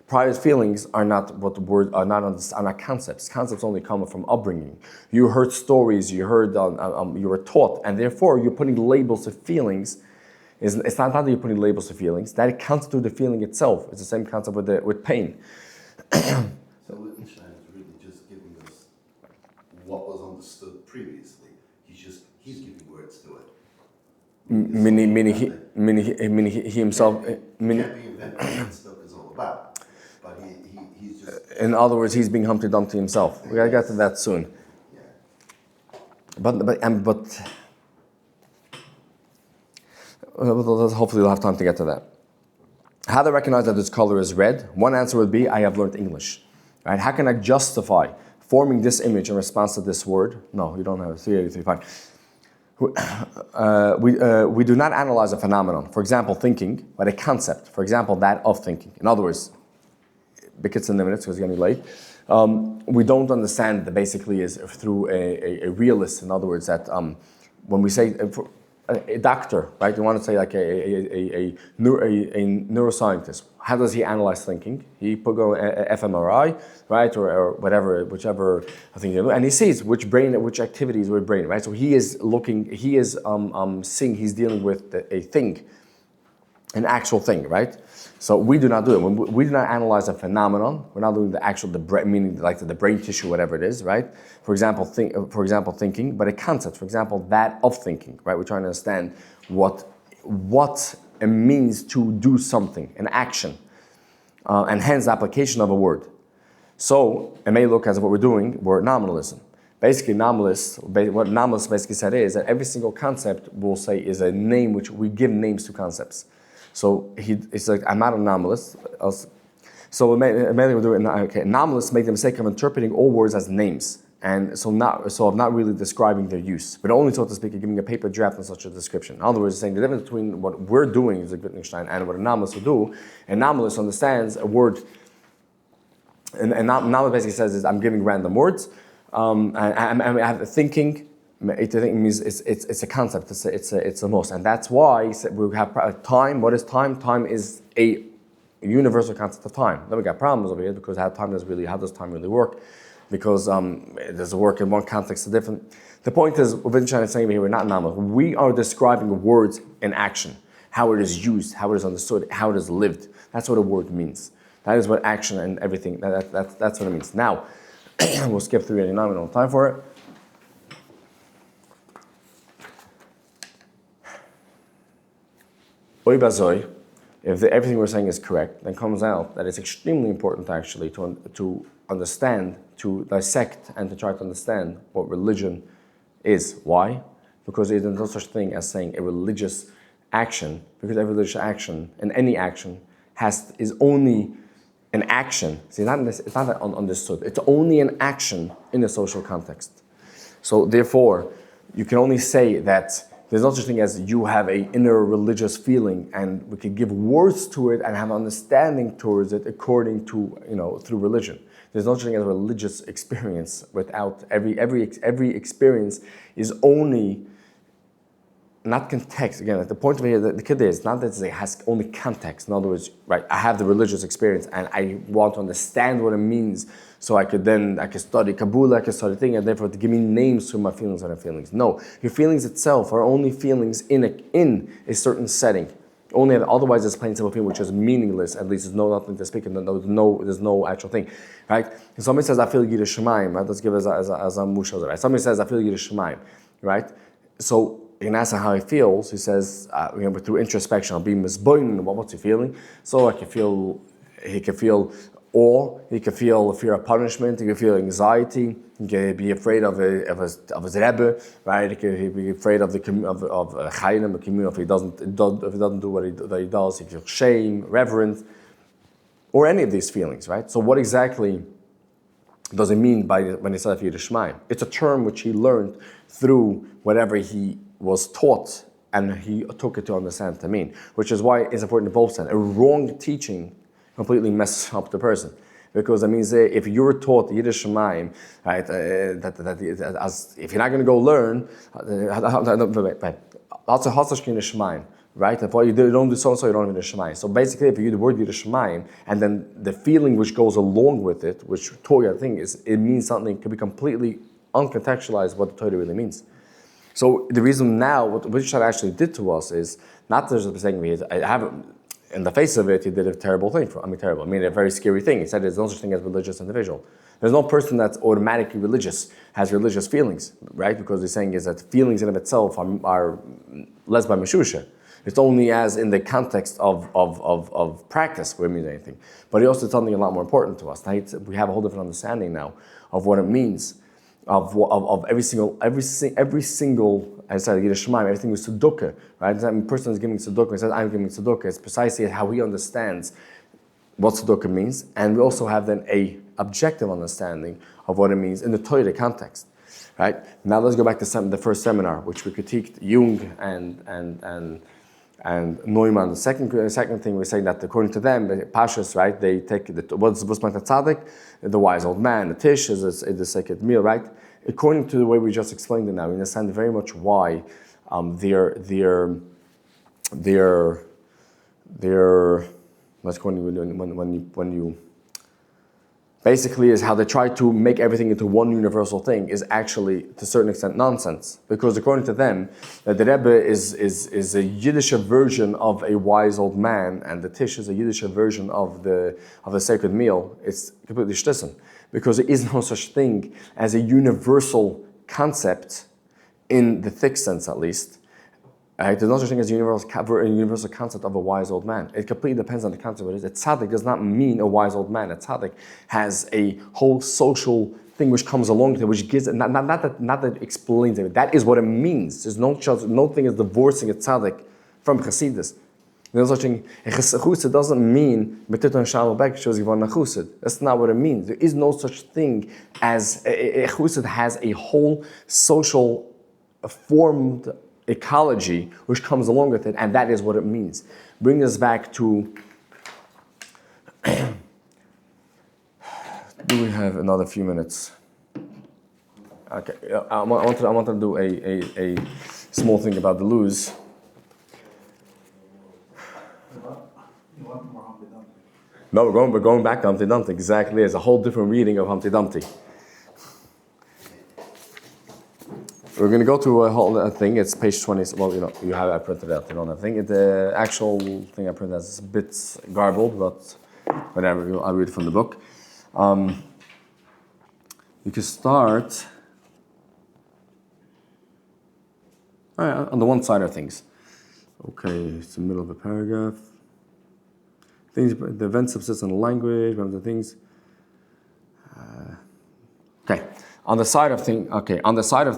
Private feelings are not what the word are not concepts. Concepts only come from upbringing. You heard stories, you were taught, and therefore you're putting labels to feelings. It's not that you're putting labels to feelings. That it constitutes the feeling itself. It's the same concept with pain. So Wittgenstein is really just giving us what was understood previously. He's giving words to it. Meaning he himself. He can't be inventing what stuff is all about. But he's just. In other words, he's being Humpty Dumpty himself. We gotta get to that soon. Yeah. But hopefully we'll have time to get to that. How to recognize that this color is red? One answer would be, I have learned English. Right? How can I justify forming this image in response to this word? No, you don't have it. 383, fine. We do not analyze a phenomenon. For example, thinking, but a concept. For example, that of thinking. In other words, because in the minutes, because it's getting late. We don't understand that basically is through a realist. In other words, that when we say a doctor, right? You want to say like a neuroscientist. How does he analyze thinking? He put a fMRI, right, or whichever thing, and he sees which activities with brain, right? So he is seeing, he's dealing with a thing, an actual thing, right? So we do not do it. When we do not analyze a phenomenon, we're not doing meaning like the brain tissue, whatever it is, right? For example, thinking, but a concept. For example, that of thinking, right? We're trying to understand what it means to do something, an action, and hence the application of a word. So it may look as if what we're doing, we're nominalism. Basically, what nominalists basically said is that every single concept we'll say is a name which we give names to concepts. So it's like, I'm not a nominalist. So nominalists make the mistake of interpreting all words as names, and of not really describing their use, but only, so to speak, giving a paper draft in such a description. In other words, saying the difference between what we're doing as a Wittgenstein and what a nominalist would do. A nominalist understands a word, and nominalist basically says is I'm giving random words, and I have thinking. It means it's a concept. It's a most, and that's why we have time. What is time? Time is a universal concept of time. Then we got problems over here because how does time really work? Because does it work in one context or different? The point is, what Wittgenstein is saying here, we're not nominal. We are describing words in action, how it is used, how it is understood, how it is lived. That's what a word means. That is what action and everything. That's what it means. Now, we'll skip 389. We don't have time for it. If everything we're saying is correct, then comes out that it's extremely important actually to understand, to dissect, and to try to understand what religion is. Why? Because there's no such thing as saying a religious action, because every religious action and any action is only an action. See, it's not understood. It's only an action in a social context. So therefore, you can only say that there's no such thing as you have an inner religious feeling, and we can give words to it and have understanding towards it according to, through religion. There's no such thing as a religious experience without every experience is only not context. Again, the point of here, the kid is not that it has only context. In other words, right? I have the religious experience and I want to understand what it means, so I could study Kabbalah, I could study things, and therefore to give me names to my feelings and my feelings. No, your feelings itself are only feelings in a certain setting. Otherwise, it's plain simple feeling which is meaningless. At least there's nothing to speak, and there's no actual thing, right? And somebody says I feel Yiddish Shemayim, right? Let's give it as a mushal, right? Somebody says I feel Yiddish Shemayim, right? So you can ask him how he feels. He says, through introspection, I'll be misboin. What's he feeling? So he can feel Or he could feel fear of punishment, he could feel anxiety, he could be afraid of his Rebbe, right? He could be afraid of Chayim, the community. If he doesn't do what he does, he feels shame, reverence, or any of these feelings, right? So what exactly does it mean when he said Yiras Shamayim? It's a term which he learned through whatever he was taught, and he took it to understand to mean, which is why it's important to both sides. A wrong teaching completely messes up the person, because that means if you're taught Yiras Shamayim, right, if you're not going to go learn, right? If you don't do so and so, you don't have Yiras Shamayim. So basically, if you use the word Yiras Shamayim, and then the feeling which goes along with it, which Torah thing is, it means something can be completely uncontextualized what the Torah really means. So the reason now, what Wittgenstein actually did to us is not just saying in the face of it, he did a terrible thing. Terrible. I mean, a very scary thing. He said there's no such thing as religious individual. There's no person that's automatically religious, has religious feelings, right? Because he's saying is that feelings in of itself are less by Meshusha. It's only as in the context of practice where it means anything. But he also did something a lot more important to us. Now we have a whole different understanding now of what it means, of every single, I said, Yiras Shamayim, everything was Tzedakah, right? That person is giving Tzedakah, he says, I'm giving Tzedakah. It's precisely how he understands what Tzedakah means. And we also have then a objective understanding of what it means in the Torah context, right? Now let's go back to the first seminar, which we critiqued Jung and Neumann. The second thing we're saying that according to them, the Pashas, right, they take what's meant a tzaddik, the wise old man, the tish is the sacred meal, right? According to the way we just explained it now, we understand very much why let's go when you basically is how they try to make everything into one universal thing is actually, to a certain extent, nonsense. Because according to them, the Rebbe is a Yiddish version of a wise old man, and the Tish is a Yiddish version of the sacred meal. It's completely shtissen. Because there is no such thing as a universal concept, in the thick sense at least. There's no such thing as a universal concept of a wise old man. It completely depends on the concept of what it is. A tzaddik does not mean a wise old man. A tzaddik has a whole social thing which comes along with it, which gives it, not that explains it. That is what it means. There's no thing is divorcing a tzaddik from chassidus. There's no such thing. A chassid doesn't mean betiton shalom bek shows yivan chassid. That's not what it means. There is no such thing as a chassid has a whole social formed ecology which comes along with it, and that is what it means. Bring us back to. Do we have another few minutes? Okay, I want to do a small thing about Deleuze. No, we're going back to Humpty Dumpty. Exactly, it's a whole different reading of Humpty Dumpty. We're going to go to a whole thing. It's page 20. Well, you have I printed out. You don't have thing. The actual thing I printed out is a bit garbled, but whatever. I'll read it from the book. You can start on the one side of things. Okay, it's the middle of a paragraph. Things, the event subsists in the language. The things. Okay. On the side of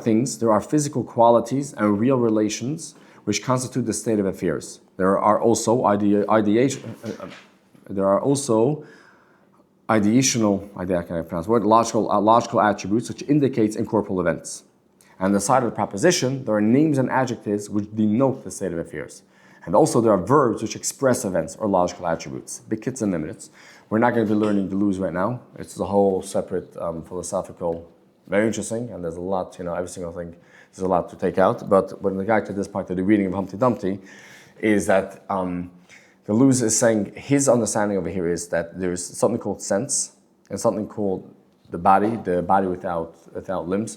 things, there are physical qualities and real relations which constitute the state of affairs. There are also logical attributes which indicates incorporeal events. And on the side of the proposition, there are names and adjectives which denote the state of affairs. And also there are verbs which express events or logical attributes. B'kitz and nimitz. We're not going to be learning Deleuze right now. It's a whole separate philosophical. Very interesting, and there's a lot, every single thing, there's a lot to take out. But when the guy to this part of the reading of Humpty Dumpty is that Deleuze is saying his understanding over here is that there's something called sense and something called the body without limbs,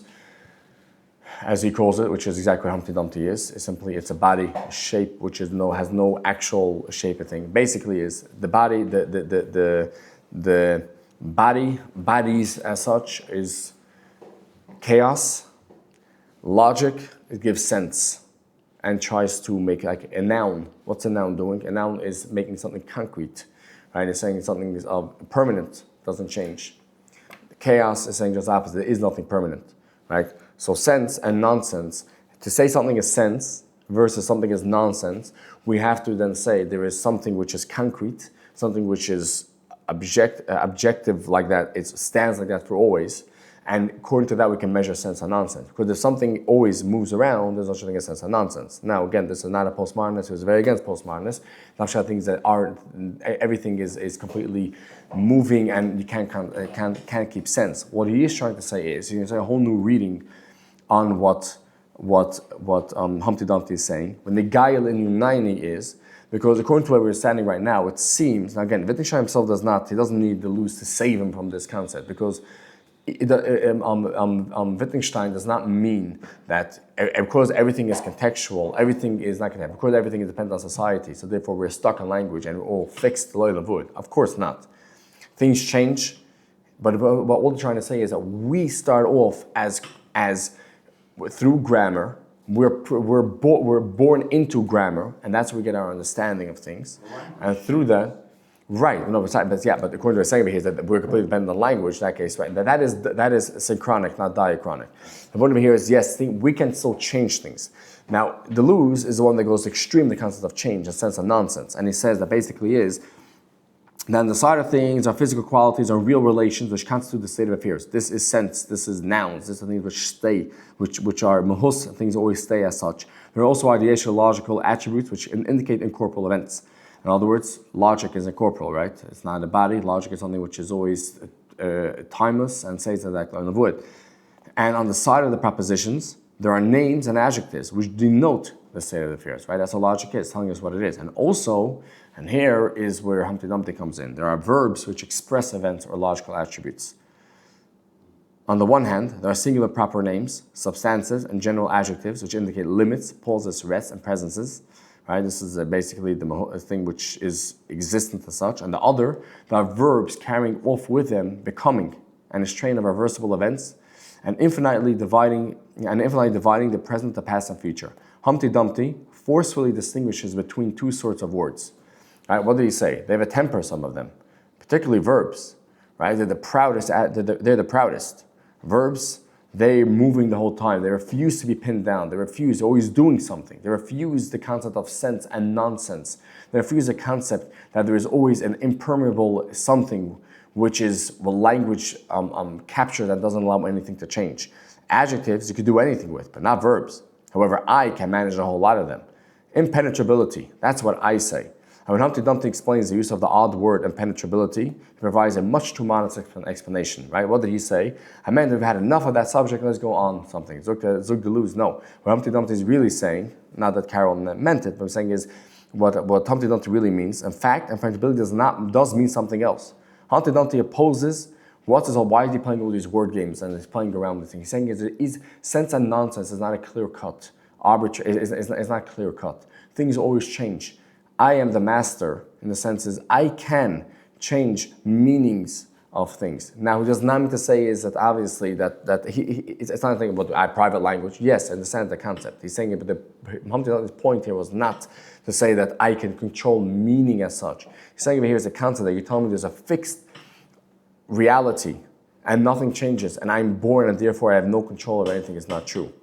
as he calls it, which is exactly what Humpty Dumpty is. It's a body shape which has no actual shape or thing. Basically, is the body, the bodies as such is chaos, logic, it gives sense and tries to make like a noun. What's a noun doing? A noun is making something concrete, right? It's saying something is permanent, doesn't change. Chaos is saying just the opposite. There is nothing permanent, right? So sense and nonsense. To say something is sense versus something is nonsense, we have to then say there is something which is concrete, something which is objective like that. It stands like that for always. And according to that, we can measure sense and nonsense. Because if something always moves around, there's no such thing as sense and nonsense. Now, again, this is not a postmodernist. He was very against postmodernist. Not sure things that are, everything is completely moving and you can't keep sense. What he is trying to say is, you can say a whole new reading on what Humpty Dumpty is saying. When the Gael in E09 is, because according to where we're standing right now, it seems, now again, Wittgenstein himself he doesn't need Deleuze to save him from this concept, because Wittgenstein does not mean that because everything is contextual, everything is not connected, because everything is dependent on society, so therefore we're stuck in language and we're all fixed loyal of wood. Of course not. Things change, but what we're trying to say is that we start off as through grammar. We're born into grammar, and that's where we get our understanding of things, and through that. Right, no, but according to the second here is that we're completely dependent on language, in that case, right? That is synchronic, not diachronic. The point over here is, yes, we can still change things. Now, Deleuze is the one that goes extreme, the concept of change, a sense of nonsense. And he says that basically is, that on the side of things, our physical qualities are real relations which constitute the state of affairs. This is sense, this is nouns, this is things which stay, which are mahus, things always stay as such. There are also ideological attributes which indicate incorporeal events. In other words, logic is incorporeal, right? It's not a body. Logic is something which is always timeless and says that on the wood. And on the side of the propositions, there are names and adjectives which denote the state of affairs, right? That's what logic is, telling us what it is. And also, and here is where Humpty Dumpty comes in, there are verbs which express events or logical attributes. On the one hand, there are singular proper names, substantives, and general adjectives which indicate limits, pauses, rests, and presences. Right? This is basically the thing which is existent as such. And the other, there are verbs carrying off with them becoming and a strain of reversible events, and infinitely dividing the present, the past, and future. Humpty Dumpty forcefully distinguishes between two sorts of words. Right? What did he say? They have a temper, some of them, particularly verbs. Right? They're the proudest. They're the proudest. Verbs. They're moving the whole time. They refuse to be pinned down. They refuse, they're always doing something. They refuse the concept of sense and nonsense. They refuse the concept that there is always an impermeable something which is language capture that doesn't allow anything to change. Adjectives you could do anything with, but not verbs. However, I can manage a whole lot of them. Impenetrability, that's what I say. And when Humpty Dumpty explains the use of the odd word impenetrability, he provides a much too modest explanation, right? What did he say? I meant we've had enough of that subject, let's go on something. Zug Deleuze, no. What Humpty Dumpty is really saying, not that Carol meant it, but I'm saying is what Humpty Dumpty really means. In fact, impenetrability does mean something else. Humpty Dumpty opposes why is he playing all these word games and he's playing around with things. He's saying is sense and nonsense is not a clear cut, it's not clear cut. Things always change. I am the master in the sense is I can change meanings of things. Now, he does not mean to say is that obviously it's not a thing about private language. Yes, I understand the concept. He's saying it, but Humpty Dumpty's point here was not to say that I can control meaning as such. He's saying here's a concept that you tell me there's a fixed reality and nothing changes and I'm born and therefore I have no control of anything is not true.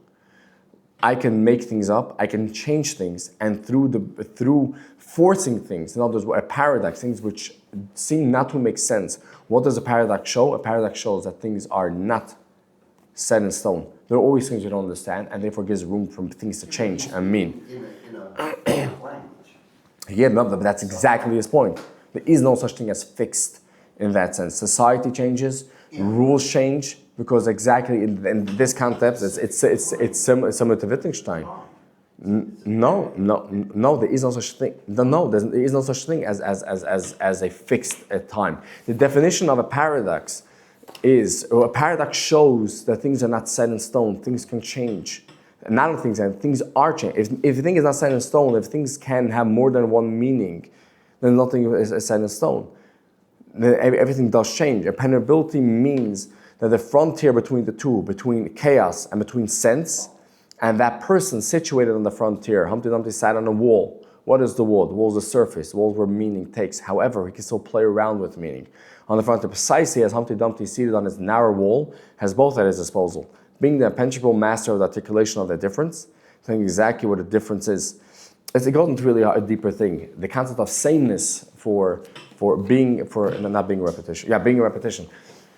I can make things up, I can change things, and through forcing things, in other words, a paradox, things which seem not to make sense. What does a paradox show? A paradox shows that things are not set in stone. There are always things you don't understand, and therefore gives room for things to change and mean. In a language. Yeah, but that's exactly his point. There is no such thing as fixed in that sense. Society changes, rules change, because exactly in this context, it's similar to Wittgenstein. No, there is no such thing. No, there is no such thing as a fixed time. The definition of a paradox a paradox shows that things are not set in stone. Things can change. Not only things are changing. If a thing is not set in stone, if things can have more than one meaning, then nothing is set in stone. Then everything does change. Impenetrability means that the frontier between the two, between chaos and between sense, and that person situated on the frontier. Humpty Dumpty sat on a wall. What is the wall? The wall is the surface. The wall is where meaning takes. However, he can still play around with meaning. on the front, precisely as Humpty Dumpty, seated on his narrow wall, has both at his disposal. Being the impenetrable master of the articulation of the difference, telling exactly what the difference is. It goes into really a deeper thing. The concept of sameness being a repetition,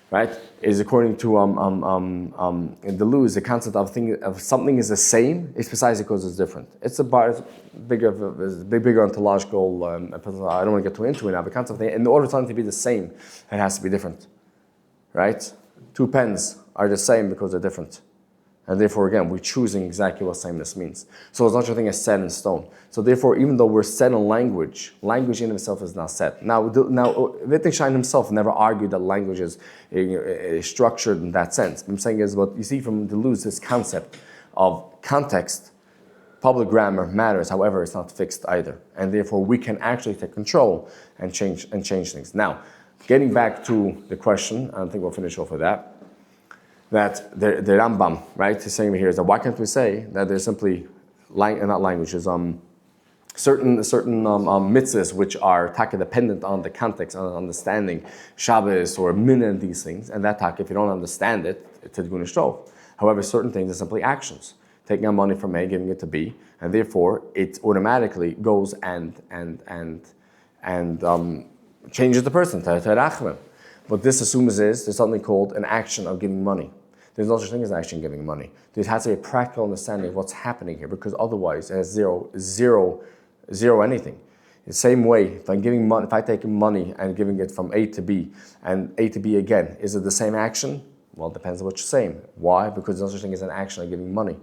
right? Is according to in Deleuze, the concept of something is the same is precisely because it's different. It's bigger ontological. I don't want to get too into it now. The concept of in order for something to be the same, it has to be different, right? 2 pens are the same because they're different. And therefore, again, we're choosing exactly what sameness means. So it's not such a thing as set in stone. So therefore, even though we're set in language in itself is not set. Now Wittgenstein himself never argued that language is structured in that sense. What I'm saying is, what you see from Deleuze, this concept of context, public grammar matters. However, it's not fixed either. And therefore, we can actually take control and change things. Now, getting back to the question, I think we'll finish off with that. That the Rambam, right, is saying here is that why can't we say that there's simply certain mitzvahs which are taka dependent on the context, on understanding Shabbos or min and these things, and that taka, if you don't understand it, it's a guna shtov. However, certain things are simply actions, taking out money from A, giving it to B, and therefore it automatically goes and changes the person to rachmim. What this assumes is there's something called an action of giving money. There's no such thing as action giving money. There has to be a practical understanding of what's happening here, because otherwise it has zero anything. The same way, if I'm giving money, if I take money and giving it from A to B and A to B again, is it the same action? Well, it depends on what you're saying. Why? Because there's no such thing as an action of giving money.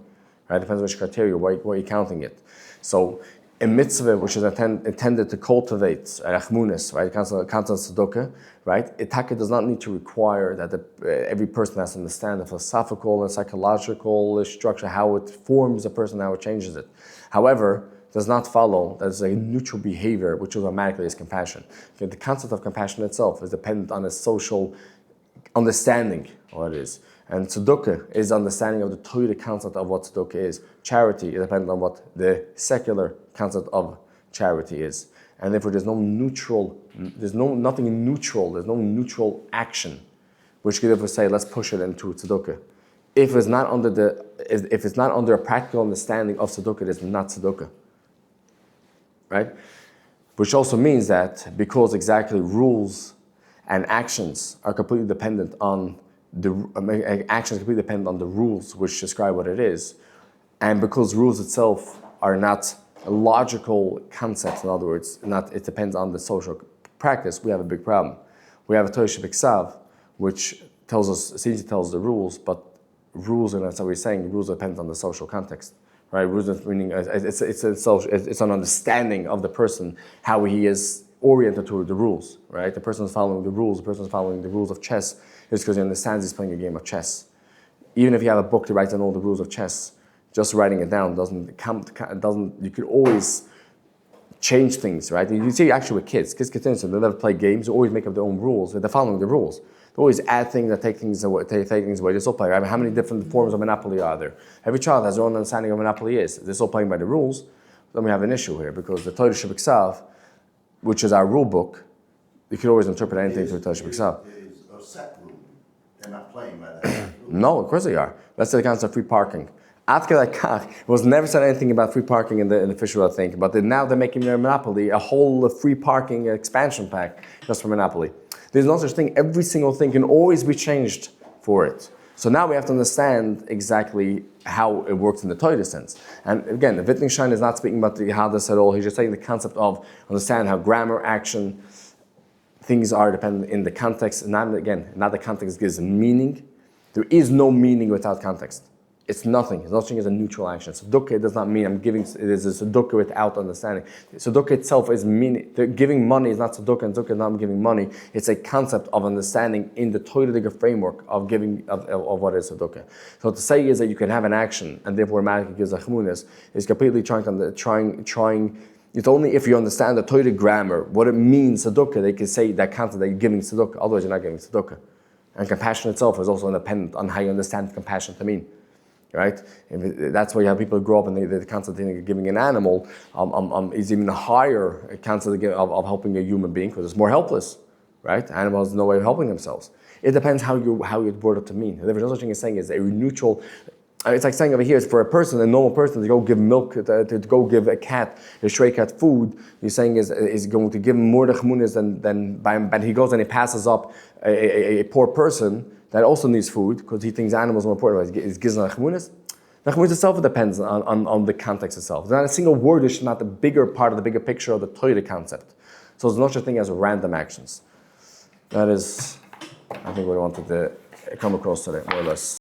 Right? It depends on which criteria, why you're counting it. So a mitzvah which is intended to cultivate rachmunis, right? Concept tzedakah, right? Itaka does not need to require that every person has to understand the philosophical and psychological structure, how it forms a person, how it changes it. However, does not follow that it's a neutral behavior which automatically is compassion. Okay, the concept of compassion itself is dependent on a social understanding of what it is. And tzedakah is understanding of the Torah concept of what tzedakah is. Charity is dependent on what the secular concept of charity is. And therefore there's nothing neutral, there's no neutral action which could ever say, let's push it into tzedakah. If it's not under a practical understanding of tzedakah, it is not tzedakah. Right? Which also means that because exactly rules and actions are completely dependent on the rules which describe what it is, and because rules itself are not a logical concept, in other words, it depends on the social practice, we have a big problem. We have a Torah Shebiksav, which seems to tell us the rules, but rules, and that's what we're saying, rules depend on the social context. Right? Rules meaning it's an understanding of the person, how he is oriented to the rules. Right? The person is following the rules. The person is following the rules of chess is because he understands he's playing a game of chess. Even if you have a book that writes down all the rules of chess, just writing it down doesn't. You could always change things, right? You see actually with kids continue, they never play games. They always make up their own rules. They're following the rules. They always add things that take things away. They still play. I mean, how many different forms of Monopoly are there? Every child has their own understanding of Monopoly is. They're still playing by the rules. Then we have an issue here because the Torah Shebiksav, which is our rule book, you can always interpret anything through the Torah Shebiksav. There is a set rule. They're not playing by that rule. No, of course they are. Let's say the concept of free parking. It was never said anything about free parking in the official, I think, but now they're making their Monopoly a whole free parking expansion pack just for Monopoly. There's no such thing. Every single thing can always be changed for it. So now we have to understand exactly how it works in the Torah sense. And again, Wittgenstein is not speaking about the how this at all. He's just saying the concept of understand how grammar, action, things are dependent in the context. Not the context gives meaning. There is no meaning without context. It's nothing. It's nothing as a neutral action. Tzedakah does not mean I'm giving. It is a tzedakah without understanding. Tzedakah itself is meaning. Giving money is not tzedakah, and tzedakah is not giving money. It's a concept of understanding in the Torah framework of giving of what is tzedakah. So to say is that you can have an action and therefore automatically gives achmunis is completely trying. It's only if you understand the Torah grammar, what it means tzedakah, they can say that concept that you're giving tzedakah. Otherwise, you're not giving tzedakah. And compassion itself is also independent on how you understand compassion to mean. Right? That's why you have people who grow up and the concept of giving an animal is even a higher concept of helping a human being because it's more helpless. right? Animals have no way of helping themselves. It depends how you're brought up to mean. There's no such thing as saying is a neutral. It's like saying over here, for a person, a normal person, to go give milk, to go give a stray cat food, you're saying is going to give him more chmunis than he goes and he passes up a poor person that also needs food because he thinks animals are more important. Is gizna chmunis? The chmunis itself depends on the context itself. There's not a single word is not the bigger part of the bigger picture of the Torah concept. So there's no such thing as random actions. That is, I think, what I wanted to come across today, more or less.